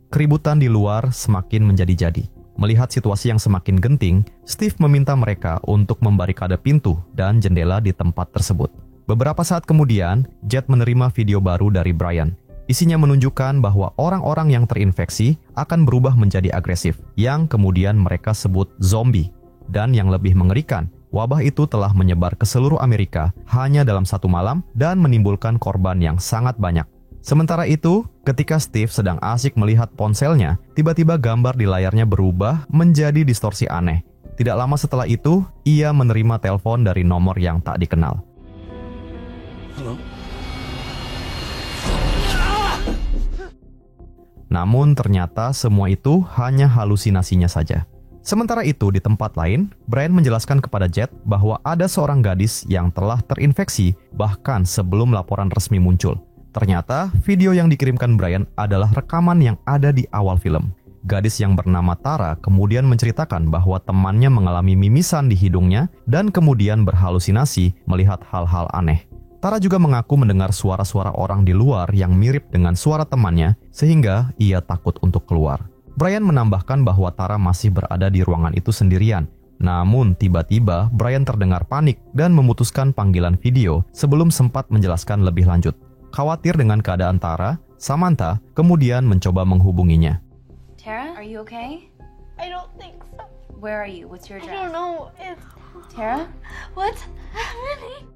Keributan di luar semakin menjadi-jadi. Melihat situasi yang semakin genting, Steve meminta mereka untuk membarikade pintu dan jendela di tempat tersebut. Beberapa saat kemudian, Jet menerima video baru dari Brian. Isinya menunjukkan bahwa orang-orang yang terinfeksi akan berubah menjadi agresif, yang kemudian mereka sebut zombie. Dan yang lebih mengerikan, wabah itu telah menyebar ke seluruh Amerika hanya dalam satu malam dan menimbulkan korban yang sangat banyak. Sementara itu, ketika Steve sedang asik melihat ponselnya, tiba-tiba gambar di layarnya berubah menjadi distorsi aneh. Tidak lama setelah itu, ia menerima telepon dari nomor yang tak dikenal. Hello? Namun ternyata semua itu hanya halusinasinya saja. Sementara itu di tempat lain, Brian menjelaskan kepada Jet bahwa ada seorang gadis yang telah terinfeksi bahkan sebelum laporan resmi muncul. Ternyata video yang dikirimkan Brian adalah rekaman yang ada di awal film. Gadis yang bernama Tara kemudian menceritakan bahwa temannya mengalami mimisan di hidungnya dan kemudian berhalusinasi melihat hal-hal aneh. Tara juga mengaku mendengar suara-suara orang di luar yang mirip dengan suara temannya, sehingga ia takut untuk keluar. Brian menambahkan bahwa Tara masih berada di ruangan itu sendirian. Namun tiba-tiba Brian terdengar panik dan memutuskan panggilan video sebelum sempat menjelaskan lebih lanjut. Khawatir dengan keadaan Tara, Samantha kemudian mencoba menghubunginya. Tara, are you okay? I don't think so. Where are you? What's your I address? don't know. It's... Tara? What's happening?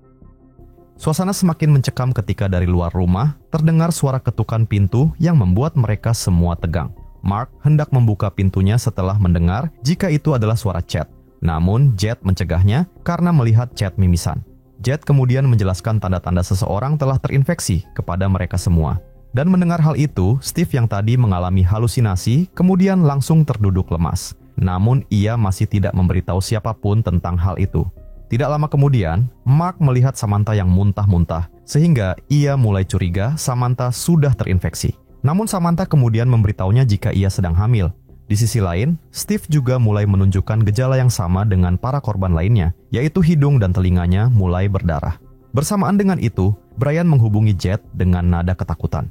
Suasana semakin mencekam ketika dari luar rumah terdengar suara ketukan pintu yang membuat mereka semua tegang. Mark hendak membuka pintunya setelah mendengar jika itu adalah suara Chad. Namun Jet mencegahnya karena melihat Chad mimisan. Jet kemudian menjelaskan tanda-tanda seseorang telah terinfeksi kepada mereka semua. Dan mendengar hal itu, Steve yang tadi mengalami halusinasi kemudian langsung terduduk lemas. Namun ia masih tidak memberitahu siapapun tentang hal itu. Tidak lama kemudian, Mark melihat Samantha yang muntah-muntah, sehingga ia mulai curiga Samantha sudah terinfeksi. Namun Samantha kemudian memberitahunya jika ia sedang hamil. Di sisi lain, Steve juga mulai menunjukkan gejala yang sama dengan para korban lainnya, yaitu hidung dan telinganya mulai berdarah. Bersamaan dengan itu, Brian menghubungi Jet dengan nada ketakutan.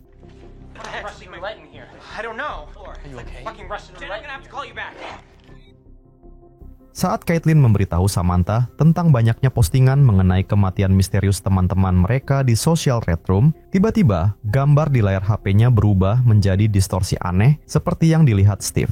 Saat Caitlin memberitahu Samantha tentang banyaknya postingan mengenai kematian misterius teman-teman mereka di Social Red Room, tiba-tiba gambar di layar HP-nya berubah menjadi distorsi aneh seperti yang dilihat Steve.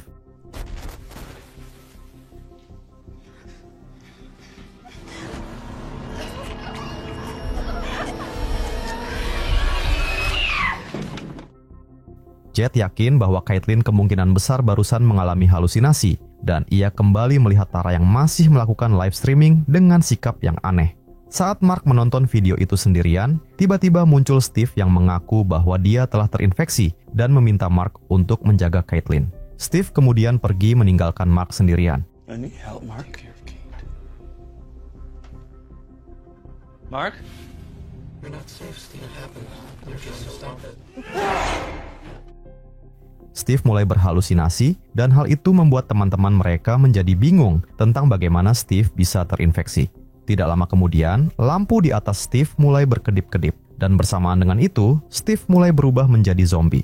Jet yakin bahwa Caitlin kemungkinan besar barusan mengalami halusinasi, dan ia kembali melihat Tara yang masih melakukan live streaming dengan sikap yang aneh. Saat Mark menonton video itu sendirian, tiba-tiba muncul Steve yang mengaku bahwa dia telah terinfeksi dan meminta Mark untuk menjaga Caitlin. Steve kemudian pergi meninggalkan Mark sendirian. I need help, Mark. Mark? You're not safe, Steve. It happened. You're just to stop it. Steve mulai berhalusinasi dan hal itu membuat teman-teman mereka menjadi bingung tentang bagaimana Steve bisa terinfeksi. Tidak lama kemudian, lampu di atas Steve mulai berkedip-kedip dan bersamaan dengan itu, Steve mulai berubah menjadi zombie.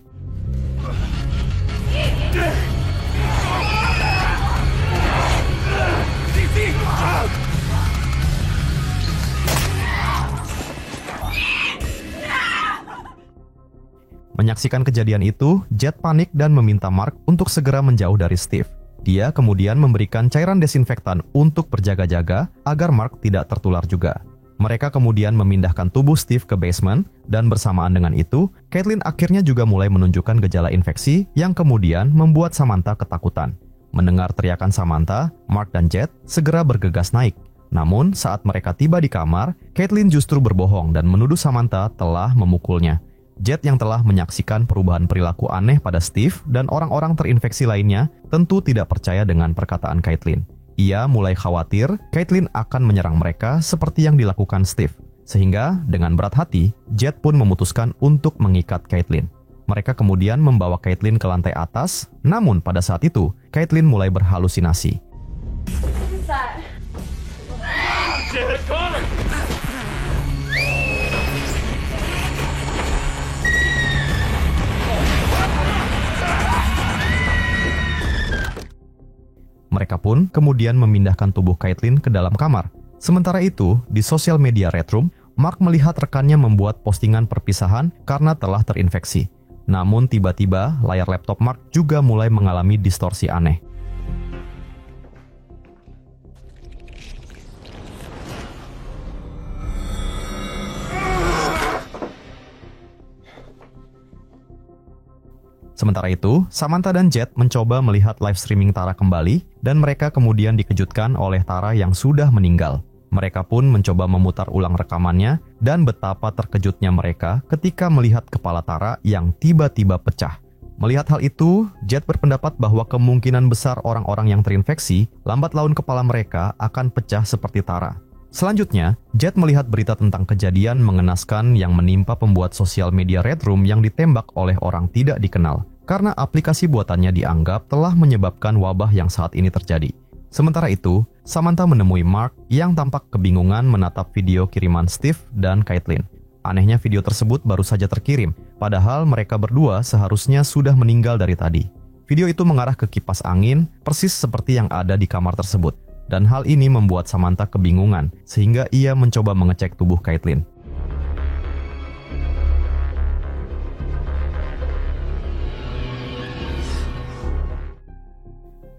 Menyaksikan kejadian itu, Jet panik dan meminta Mark untuk segera menjauh dari Steve. Dia kemudian memberikan cairan desinfektan untuk berjaga-jaga agar Mark tidak tertular juga. Mereka kemudian memindahkan tubuh Steve ke basement, dan bersamaan dengan itu, Caitlin akhirnya juga mulai menunjukkan gejala infeksi yang kemudian membuat Samantha ketakutan. Mendengar teriakan Samantha, Mark dan Jet segera bergegas naik. Namun, saat mereka tiba di kamar, Caitlin justru berbohong dan menuduh Samantha telah memukulnya. Jet yang telah menyaksikan perubahan perilaku aneh pada Steve dan orang-orang terinfeksi lainnya tentu tidak percaya dengan perkataan Caitlin. Ia mulai khawatir Caitlin akan menyerang mereka seperti yang dilakukan Steve. Sehingga dengan berat hati, Jet pun memutuskan untuk mengikat Caitlin. Mereka kemudian membawa Caitlin ke lantai atas, namun pada saat itu, Caitlin mulai berhalusinasi. What's that? Mereka pun kemudian memindahkan tubuh Caitlin ke dalam kamar. Sementara itu, di sosial media Red Room, Mark melihat rekannya membuat postingan perpisahan karena telah terinfeksi. Namun tiba-tiba layar laptop Mark juga mulai mengalami distorsi aneh. Sementara itu, Samantha dan Jet mencoba melihat live streaming Tara kembali dan mereka kemudian dikejutkan oleh Tara yang sudah meninggal. Mereka pun mencoba memutar ulang rekamannya dan betapa terkejutnya mereka ketika melihat kepala Tara yang tiba-tiba pecah. Melihat hal itu, Jet berpendapat bahwa kemungkinan besar orang-orang yang terinfeksi lambat laun kepala mereka akan pecah seperti Tara. Selanjutnya, Jet melihat berita tentang kejadian mengenaskan yang menimpa pembuat sosial media Red Room yang ditembak oleh orang tidak dikenal, karena aplikasi buatannya dianggap telah menyebabkan wabah yang saat ini terjadi. Sementara itu, Samantha menemui Mark yang tampak kebingungan menatap video kiriman Steve dan Caitlin. Anehnya video tersebut baru saja terkirim, padahal mereka berdua seharusnya sudah meninggal dari tadi. Video itu mengarah ke kipas angin, persis seperti yang ada di kamar tersebut. Dan hal ini membuat Samantha kebingungan, sehingga ia mencoba mengecek tubuh Caitlin.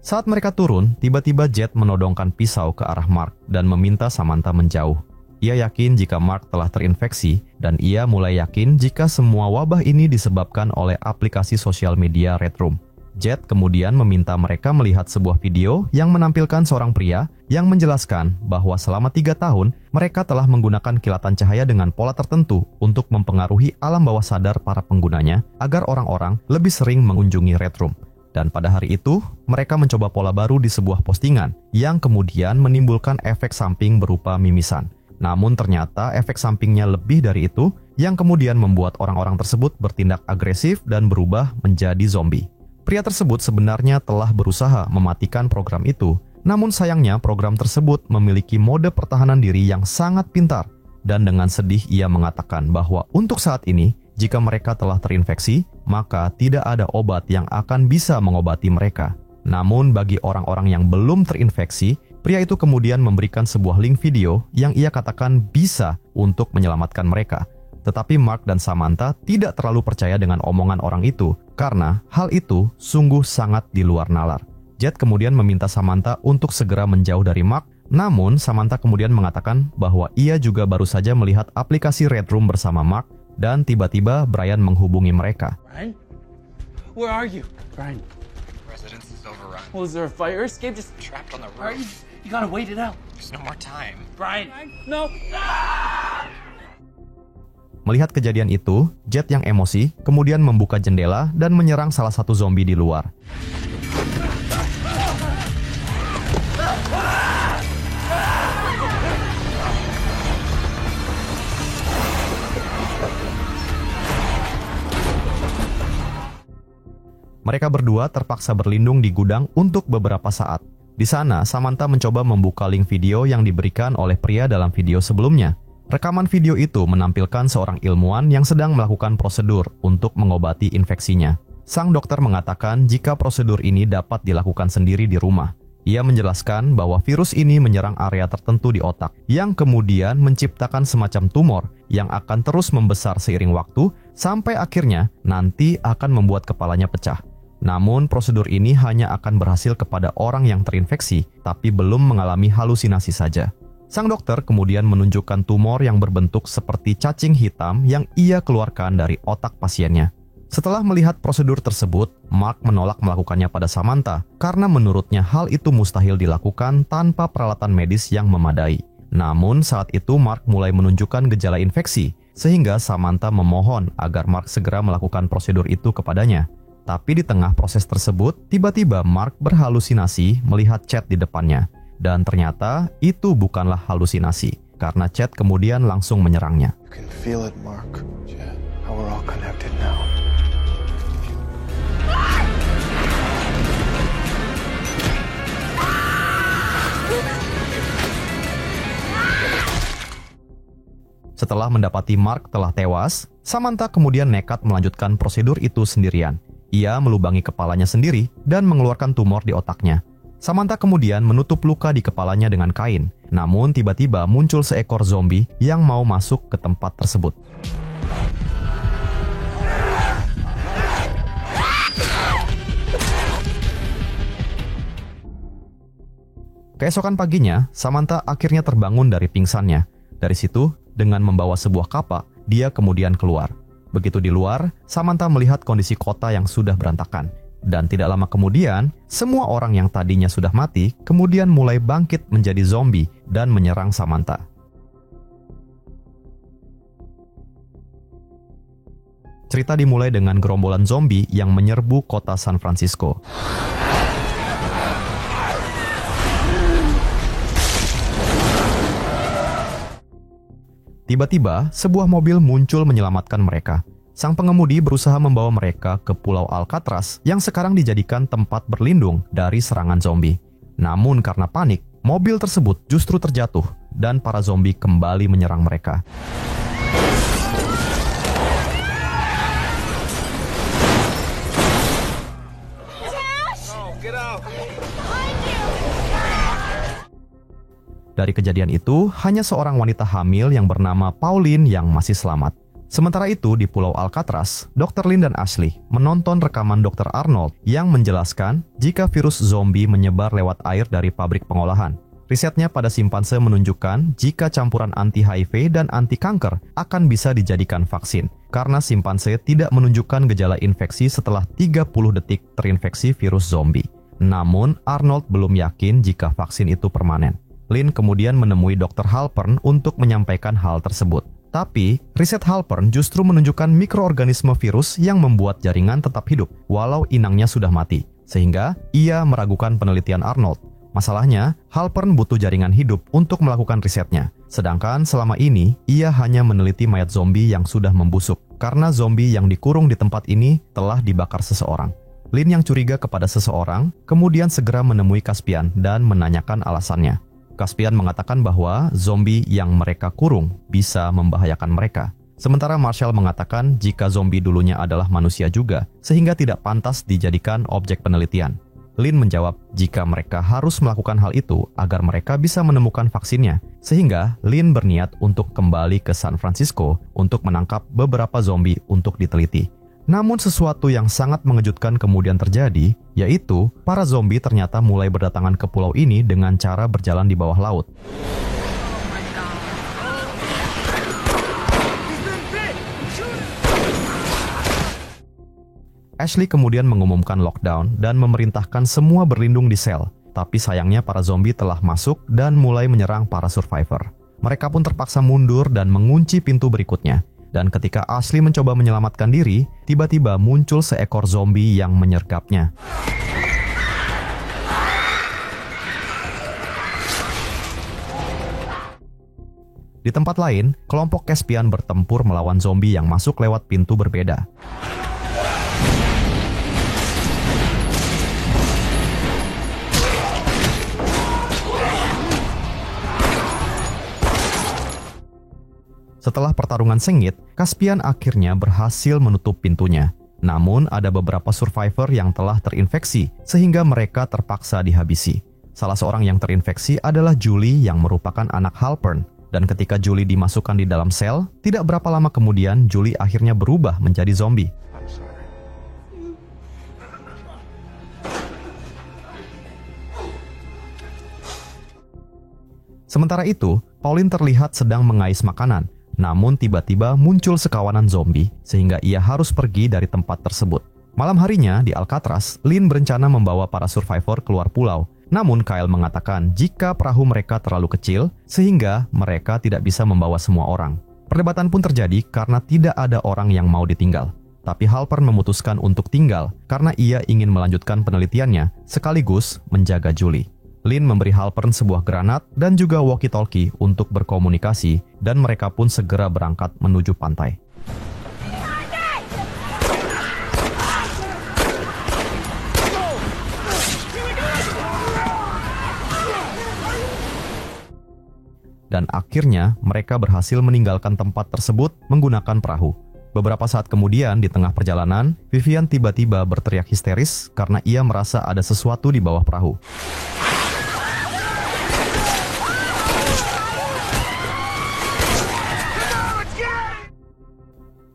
Saat mereka turun, tiba-tiba Jet menodongkan pisau ke arah Mark dan meminta Samantha menjauh. Ia yakin jika Mark telah terinfeksi, dan ia mulai yakin jika semua wabah ini disebabkan oleh aplikasi sosial media Red Room. Jet kemudian meminta mereka melihat sebuah video yang menampilkan seorang pria yang menjelaskan bahwa selama 3 tahun mereka telah menggunakan kilatan cahaya dengan pola tertentu untuk mempengaruhi alam bawah sadar para penggunanya agar orang-orang lebih sering mengunjungi Red Room. Dan pada hari itu, mereka mencoba pola baru di sebuah postingan yang kemudian menimbulkan efek samping berupa mimisan. Namun ternyata efek sampingnya lebih dari itu yang kemudian membuat orang-orang tersebut bertindak agresif dan berubah menjadi zombie. Pria tersebut sebenarnya telah berusaha mematikan program itu, namun sayangnya program tersebut memiliki mode pertahanan diri yang sangat pintar. Dan dengan sedih ia mengatakan bahwa untuk saat ini, jika mereka telah terinfeksi, maka tidak ada obat yang akan bisa mengobati mereka. Namun bagi orang-orang yang belum terinfeksi, pria itu kemudian memberikan sebuah link video yang ia katakan bisa untuk menyelamatkan mereka. Tetapi Mark dan Samantha tidak terlalu percaya dengan omongan orang itu, karena hal itu sungguh sangat di luar nalar. Jet kemudian meminta Samantha untuk segera menjauh dari Mark, namun Samantha kemudian mengatakan bahwa ia juga baru saja melihat aplikasi Red Room bersama Mark, dan tiba-tiba Brian menghubungi mereka. Brian? Where are you? Brian? Residence is overrun. Well, is there a fire escape? Just Trapped on the Brian, roof. you gotta wait it out. There's no more time. Brian, no. Melihat kejadian itu, Jet yang emosi kemudian membuka jendela dan menyerang salah satu zombie di luar. Mereka berdua terpaksa berlindung di gudang untuk beberapa saat. Di sana, Samantha mencoba membuka link video yang diberikan oleh pria dalam video sebelumnya. Rekaman video itu menampilkan seorang ilmuwan yang sedang melakukan prosedur untuk mengobati infeksinya. Sang dokter mengatakan jika prosedur ini dapat dilakukan sendiri di rumah. Ia menjelaskan bahwa virus ini menyerang area tertentu di otak, yang kemudian menciptakan semacam tumor yang akan terus membesar seiring waktu, sampai akhirnya nanti akan membuat kepalanya pecah. Namun prosedur ini hanya akan berhasil kepada orang yang terinfeksi, tapi belum mengalami halusinasi saja. Sang dokter kemudian menunjukkan tumor yang berbentuk seperti cacing hitam yang ia keluarkan dari otak pasiennya. Setelah melihat prosedur tersebut, Mark menolak melakukannya pada Samantha karena menurutnya hal itu mustahil dilakukan tanpa peralatan medis yang memadai. Namun saat itu Mark mulai menunjukkan gejala infeksi, sehingga Samantha memohon agar Mark segera melakukan prosedur itu kepadanya. Tapi di tengah proses tersebut, tiba-tiba Mark berhalusinasi melihat Chad di depannya. Dan ternyata itu bukanlah halusinasi, karena Chad kemudian langsung menyerangnya. You can feel it, Mark. Yeah, how we're all connected now. Setelah mendapati Mark telah tewas, Samantha kemudian nekat melanjutkan prosedur itu sendirian. Ia melubangi kepalanya sendiri dan mengeluarkan tumor di otaknya. Samantha kemudian menutup luka di kepalanya dengan kain. Namun tiba-tiba muncul seekor zombie yang mau masuk ke tempat tersebut. Keesokan paginya, Samantha akhirnya terbangun dari pingsannya. Dari situ, dengan membawa sebuah kapak, dia kemudian keluar. Begitu di luar, Samantha melihat kondisi kota yang sudah berantakan. Dan tidak lama kemudian, semua orang yang tadinya sudah mati kemudian mulai bangkit menjadi zombie dan menyerang Samantha. Cerita dimulai dengan gerombolan zombie yang menyerbu kota San Francisco. Tiba-tiba, sebuah mobil muncul menyelamatkan mereka. Sang pengemudi berusaha membawa mereka ke Pulau Alcatraz yang sekarang dijadikan tempat berlindung dari serangan zombie. Namun karena panik, mobil tersebut justru terjatuh dan para zombie kembali menyerang mereka. Dari kejadian itu, hanya seorang wanita hamil yang bernama Pauline yang masih selamat. Sementara itu, di Pulau Alcatraz, Dr. Lynn dan Ashley menonton rekaman Dr. Arnold yang menjelaskan jika virus zombie menyebar lewat air dari pabrik pengolahan. Risetnya pada simpanse menunjukkan jika campuran anti-HIV dan anti-kanker akan bisa dijadikan vaksin, karena simpanse tidak menunjukkan gejala infeksi setelah 30 detik terinfeksi virus zombie. Namun, Arnold belum yakin jika vaksin itu permanen. Lynn kemudian menemui Dr. Halpern untuk menyampaikan hal tersebut. Tapi, riset Halpern justru menunjukkan mikroorganisme virus yang membuat jaringan tetap hidup, walau inangnya sudah mati. Sehingga, ia meragukan penelitian Arnold. Masalahnya, Halpern butuh jaringan hidup untuk melakukan risetnya. Sedangkan selama ini, ia hanya meneliti mayat zombie yang sudah membusuk, karena zombie yang dikurung di tempat ini telah dibakar seseorang. Lynn yang curiga kepada seseorang, kemudian segera menemui Caspian dan menanyakan alasannya. Caspian mengatakan bahwa zombie yang mereka kurung bisa membahayakan mereka. Sementara Marshall mengatakan jika zombie dulunya adalah manusia juga, sehingga tidak pantas dijadikan objek penelitian. Lynn menjawab jika mereka harus melakukan hal itu agar mereka bisa menemukan vaksinnya, sehingga Lynn berniat untuk kembali ke San Francisco untuk menangkap beberapa zombie untuk diteliti. Namun sesuatu yang sangat mengejutkan kemudian terjadi, yaitu para zombie ternyata mulai berdatangan ke pulau ini dengan cara berjalan di bawah laut. Ashley kemudian mengumumkan lockdown dan memerintahkan semua berlindung di sel. Tapi sayangnya para zombie telah masuk dan mulai menyerang para survivor. Mereka pun terpaksa mundur dan mengunci pintu berikutnya. Dan ketika Ashley mencoba menyelamatkan diri, tiba-tiba muncul seekor zombie yang menyergapnya. Di tempat lain, kelompok Caspian bertempur melawan zombie yang masuk lewat pintu berbeda. Setelah pertarungan sengit, Caspian akhirnya berhasil menutup pintunya. Namun ada beberapa survivor yang telah terinfeksi, sehingga mereka terpaksa dihabisi. Salah seorang yang terinfeksi adalah Julie yang merupakan anak Halpern. Dan ketika Julie dimasukkan di dalam sel, tidak berapa lama kemudian Julie akhirnya berubah menjadi zombie. Sementara itu, Pauline terlihat sedang mengais makanan. Namun tiba-tiba muncul sekawanan zombie sehingga ia harus pergi dari tempat tersebut. Malam harinya di Alcatraz, Lynn berencana membawa para survivor keluar pulau. Namun Kyle mengatakan jika perahu mereka terlalu kecil sehingga mereka tidak bisa membawa semua orang. Perdebatan pun terjadi karena tidak ada orang yang mau ditinggal. Tapi Halpern memutuskan untuk tinggal karena ia ingin melanjutkan penelitiannya sekaligus menjaga Julie. Lynn memberi Halpern sebuah granat dan juga walkie-talkie untuk berkomunikasi dan mereka pun segera berangkat menuju pantai. Dan akhirnya mereka berhasil meninggalkan tempat tersebut menggunakan perahu. Beberapa saat kemudian di tengah perjalanan, Vivian tiba-tiba berteriak histeris karena ia merasa ada sesuatu di bawah perahu.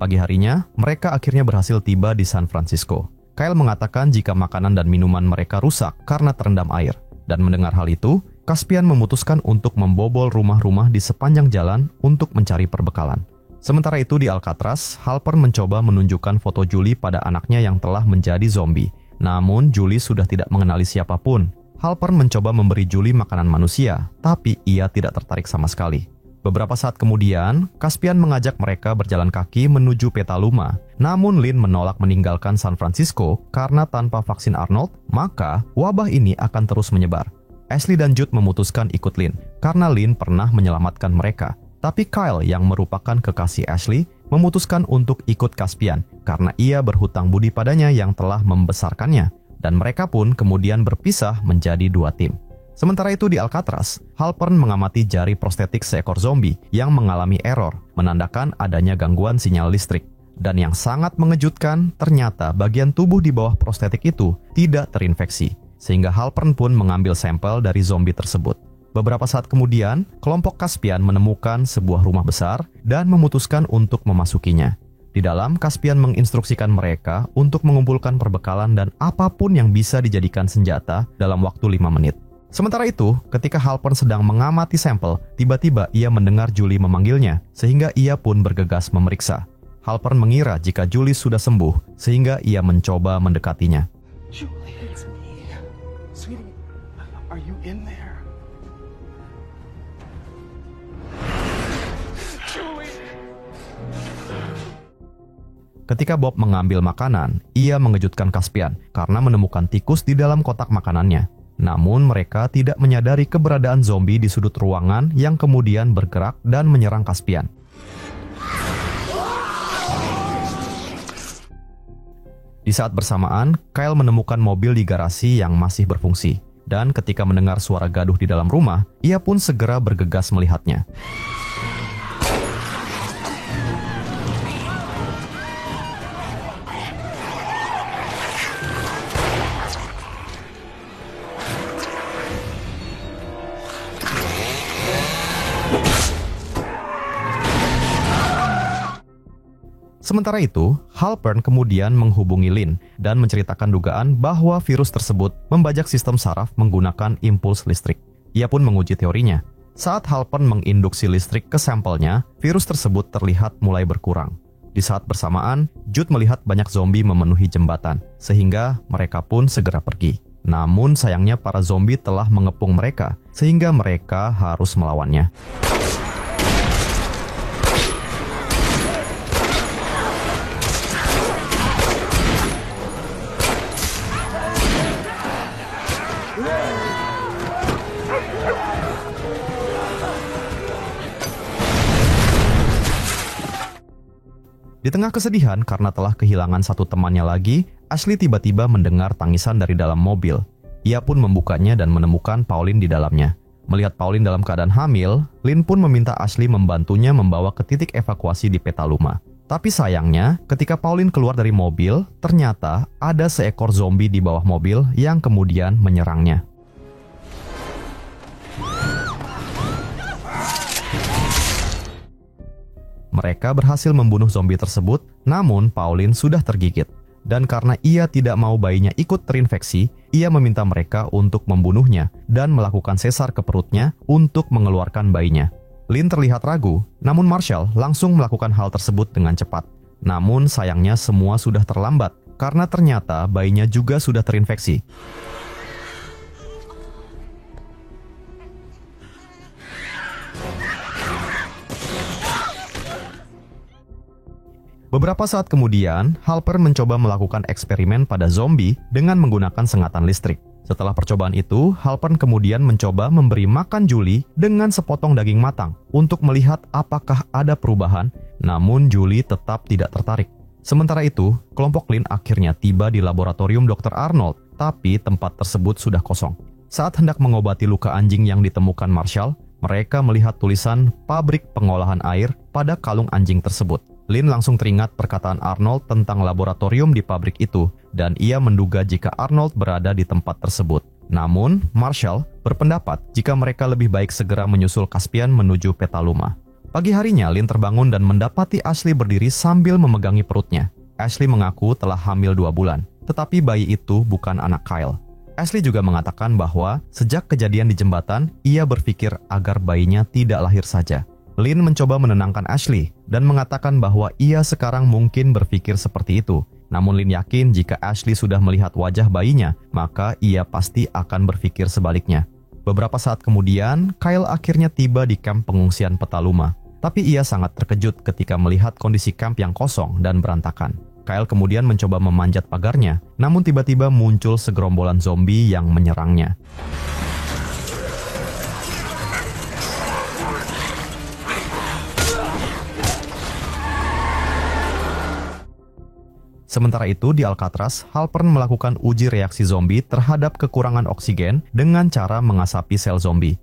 Pagi harinya, mereka akhirnya berhasil tiba di San Francisco. Kyle mengatakan jika makanan dan minuman mereka rusak karena terendam air. Dan mendengar hal itu, Caspian memutuskan untuk membobol rumah-rumah di sepanjang jalan untuk mencari perbekalan. Sementara itu di Alcatraz, Halpern mencoba menunjukkan foto Julie pada anaknya yang telah menjadi zombie. Namun Julie sudah tidak mengenali siapapun. Halpern mencoba memberi Julie makanan manusia, tapi ia tidak tertarik sama sekali. Beberapa saat kemudian, Caspian mengajak mereka berjalan kaki menuju Petaluma. Namun Lynn menolak meninggalkan San Francisco karena tanpa vaksin Arnold, maka wabah ini akan terus menyebar. Ashley dan Jude memutuskan ikut Lynn karena Lynn pernah menyelamatkan mereka. Tapi Kyle yang merupakan kekasih Ashley memutuskan untuk ikut Caspian karena ia berhutang budi padanya yang telah membesarkannya. Dan mereka pun kemudian berpisah menjadi 2 tim. Sementara itu di Alcatraz, Halpern mengamati jari prostetik seekor zombie yang mengalami error, menandakan adanya gangguan sinyal listrik. Dan yang sangat mengejutkan, ternyata bagian tubuh di bawah prostetik itu tidak terinfeksi. Sehingga Halpern pun mengambil sampel dari zombie tersebut. Beberapa saat kemudian, kelompok Caspian menemukan sebuah rumah besar dan memutuskan untuk memasukinya. Di dalam, Caspian menginstruksikan mereka untuk mengumpulkan perbekalan dan apapun yang bisa dijadikan senjata dalam waktu 5 menit. Sementara itu, ketika Halpern sedang mengamati sampel, tiba-tiba ia mendengar Julie memanggilnya, sehingga ia pun bergegas memeriksa. Halpern mengira jika Julie sudah sembuh, sehingga ia mencoba mendekatinya. Julie, it's me. Sweetie, are you in there? Ketika Bob mengambil makanan, ia mengejutkan Caspian karena menemukan tikus di dalam kotak makanannya. Namun mereka tidak menyadari keberadaan zombie di sudut ruangan yang kemudian bergerak dan menyerang Caspian. Di saat bersamaan, Kyle menemukan mobil di garasi yang masih berfungsi. Dan ketika mendengar suara gaduh di dalam rumah, ia pun segera bergegas melihatnya. Sementara itu, Halpern kemudian menghubungi Lynn dan menceritakan dugaan bahwa virus tersebut membajak sistem saraf menggunakan impuls listrik. Ia pun menguji teorinya. Saat Halpern menginduksi listrik ke sampelnya, virus tersebut terlihat mulai berkurang. Di saat bersamaan, Jude melihat banyak zombie memenuhi jembatan, sehingga mereka pun segera pergi. Namun sayangnya para zombie telah mengepung mereka, sehingga mereka harus melawannya. Di tengah kesedihan karena telah kehilangan satu temannya lagi, Ashley tiba-tiba mendengar tangisan dari dalam mobil. Ia pun membukanya dan menemukan Pauline di dalamnya. Melihat Pauline dalam keadaan hamil, Lynn pun meminta Ashley membantunya membawa ke titik evakuasi di Petaluma. Tapi sayangnya, ketika Pauline keluar dari mobil, ternyata ada seekor zombie di bawah mobil yang kemudian menyerangnya. Mereka berhasil membunuh zombie tersebut, namun Pauline sudah tergigit. Dan karena ia tidak mau bayinya ikut terinfeksi, ia meminta mereka untuk membunuhnya dan melakukan sesar ke perutnya untuk mengeluarkan bayinya. Lynn terlihat ragu, namun Marshall langsung melakukan hal tersebut dengan cepat. Namun sayangnya semua sudah terlambat, karena ternyata bayinya juga sudah terinfeksi. Beberapa saat kemudian, Halpern mencoba melakukan eksperimen pada zombie dengan menggunakan sengatan listrik. Setelah percobaan itu, Halpern kemudian mencoba memberi makan Julie dengan sepotong daging matang untuk melihat apakah ada perubahan, namun Julie tetap tidak tertarik. Sementara itu, kelompok Lynn akhirnya tiba di laboratorium Dr. Arnold, tapi tempat tersebut sudah kosong. Saat hendak mengobati luka anjing yang ditemukan Marshall, mereka melihat tulisan pabrik pengolahan air pada kalung anjing tersebut. Lynn langsung teringat perkataan Arnold tentang laboratorium di pabrik itu, dan ia menduga jika Arnold berada di tempat tersebut. Namun, Marshall berpendapat jika mereka lebih baik segera menyusul Caspian menuju Petaluma. Pagi harinya, Lynn terbangun dan mendapati Ashley berdiri sambil memegangi perutnya. Ashley mengaku telah hamil 2 bulan, tetapi bayi itu bukan anak Kyle. Ashley juga mengatakan bahwa sejak kejadian di jembatan, ia berpikir agar bayinya tidak lahir saja. Lynn mencoba menenangkan Ashley dan mengatakan bahwa ia sekarang mungkin berpikir seperti itu. Namun Lynn yakin jika Ashley sudah melihat wajah bayinya, maka ia pasti akan berpikir sebaliknya. Beberapa saat kemudian, Kyle akhirnya tiba di kamp pengungsian Petaluma. Tapi ia sangat terkejut ketika melihat kondisi kamp yang kosong dan berantakan. Kyle kemudian mencoba memanjat pagarnya, namun tiba-tiba muncul segerombolan zombie yang menyerangnya. Sementara itu, di Alcatraz, Halpern melakukan uji reaksi zombie terhadap kekurangan oksigen dengan cara mengasapi sel zombie.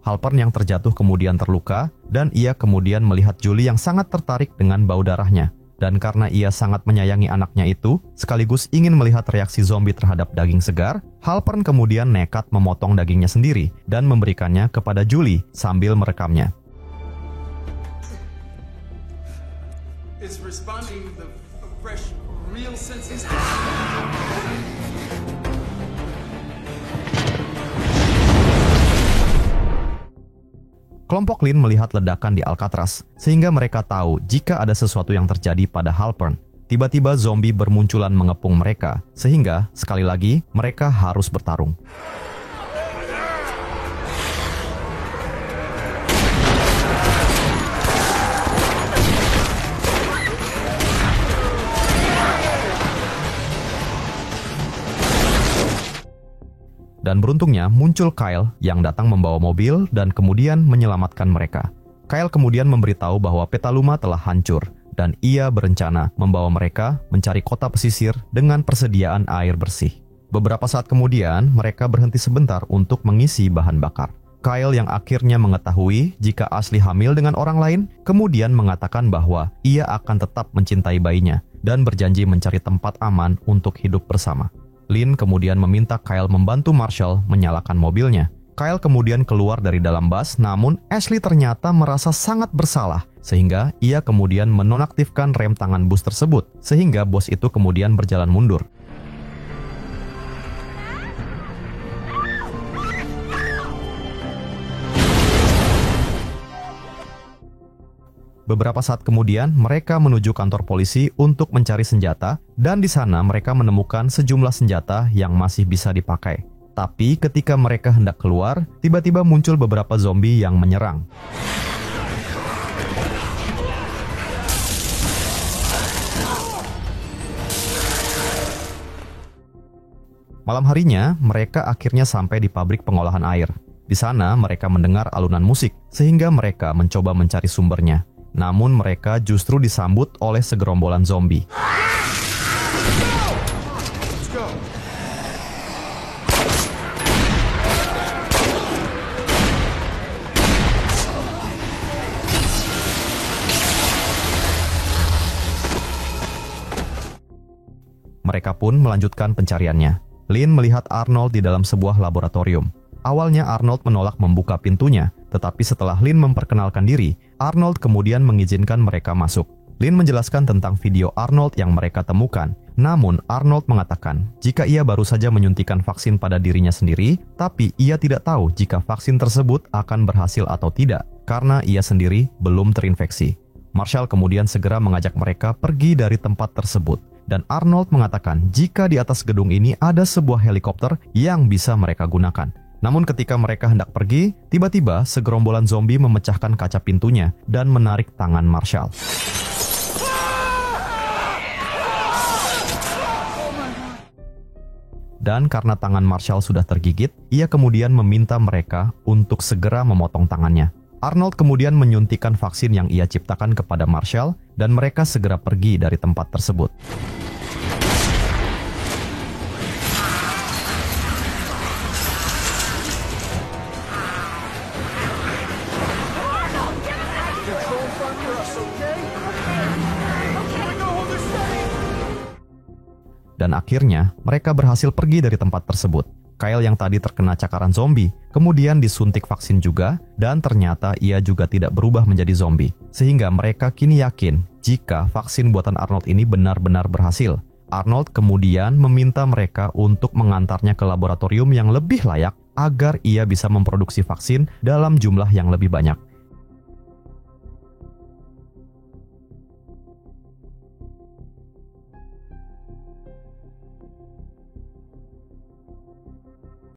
Halpern yang terjatuh kemudian terluka, dan ia kemudian melihat Julie yang sangat tertarik dengan bau darahnya. Dan karena ia sangat menyayangi anaknya itu, sekaligus ingin melihat reaksi zombie terhadap daging segar, Halpern kemudian nekat memotong dagingnya sendiri dan memberikannya kepada Julie sambil merekamnya. It's responding to the fresh, real senses. Kelompok Lynn melihat ledakan di Alcatraz, sehingga mereka tahu jika ada sesuatu yang terjadi pada Halpern. Tiba-tiba zombie bermunculan mengepung mereka, sehingga sekali lagi mereka harus bertarung. Dan beruntungnya muncul Kyle yang datang membawa mobil dan kemudian menyelamatkan mereka. Kyle kemudian memberitahu bahwa Petaluma telah hancur dan ia berencana membawa mereka mencari kota pesisir dengan persediaan air bersih. Beberapa saat kemudian mereka berhenti sebentar untuk mengisi bahan bakar. Kyle yang akhirnya mengetahui jika Ashley hamil dengan orang lain kemudian mengatakan bahwa ia akan tetap mencintai bayinya dan berjanji mencari tempat aman untuk hidup bersama. Lynn kemudian meminta Kyle membantu Marshall menyalakan mobilnya. Kyle kemudian keluar dari dalam bus, namun Ashley ternyata merasa sangat bersalah, sehingga ia kemudian menonaktifkan rem tangan bus tersebut, sehingga bus itu kemudian berjalan mundur. Beberapa saat kemudian, mereka menuju kantor polisi untuk mencari senjata, dan di sana mereka menemukan sejumlah senjata yang masih bisa dipakai. Tapi ketika mereka hendak keluar, tiba-tiba muncul beberapa zombie yang menyerang. Malam harinya, mereka akhirnya sampai di pabrik pengolahan air. Di sana, mereka mendengar alunan musik, sehingga mereka mencoba mencari sumbernya. Namun mereka justru disambut oleh segerombolan zombie. Mereka pun melanjutkan pencariannya. Lynn melihat Arnold di dalam sebuah laboratorium. Awalnya Arnold menolak membuka pintunya, tetapi setelah Lynn memperkenalkan diri, Arnold kemudian mengizinkan mereka masuk. Lynn menjelaskan tentang video Arnold yang mereka temukan. Namun Arnold mengatakan jika ia baru saja menyuntikkan vaksin pada dirinya sendiri, tapi ia tidak tahu jika vaksin tersebut akan berhasil atau tidak, karena ia sendiri belum terinfeksi. Marshall kemudian segera mengajak mereka pergi dari tempat tersebut. Dan Arnold mengatakan jika di atas gedung ini ada sebuah helikopter yang bisa mereka gunakan. Namun ketika mereka hendak pergi, tiba-tiba segerombolan zombie memecahkan kaca pintunya dan menarik tangan Marshall. Dan karena tangan Marshall sudah tergigit, ia kemudian meminta mereka untuk segera memotong tangannya. Arnold kemudian menyuntikkan vaksin yang ia ciptakan kepada Marshall dan mereka segera pergi dari tempat tersebut. Dan akhirnya mereka berhasil pergi dari tempat tersebut. Kyle yang tadi terkena cakaran zombie, kemudian disuntik vaksin juga, dan ternyata ia juga tidak berubah menjadi zombie. Sehingga mereka kini yakin jika vaksin buatan Arnold ini benar-benar berhasil. Arnold kemudian meminta mereka untuk mengantarnya ke laboratorium yang lebih layak agar ia bisa memproduksi vaksin dalam jumlah yang lebih banyak.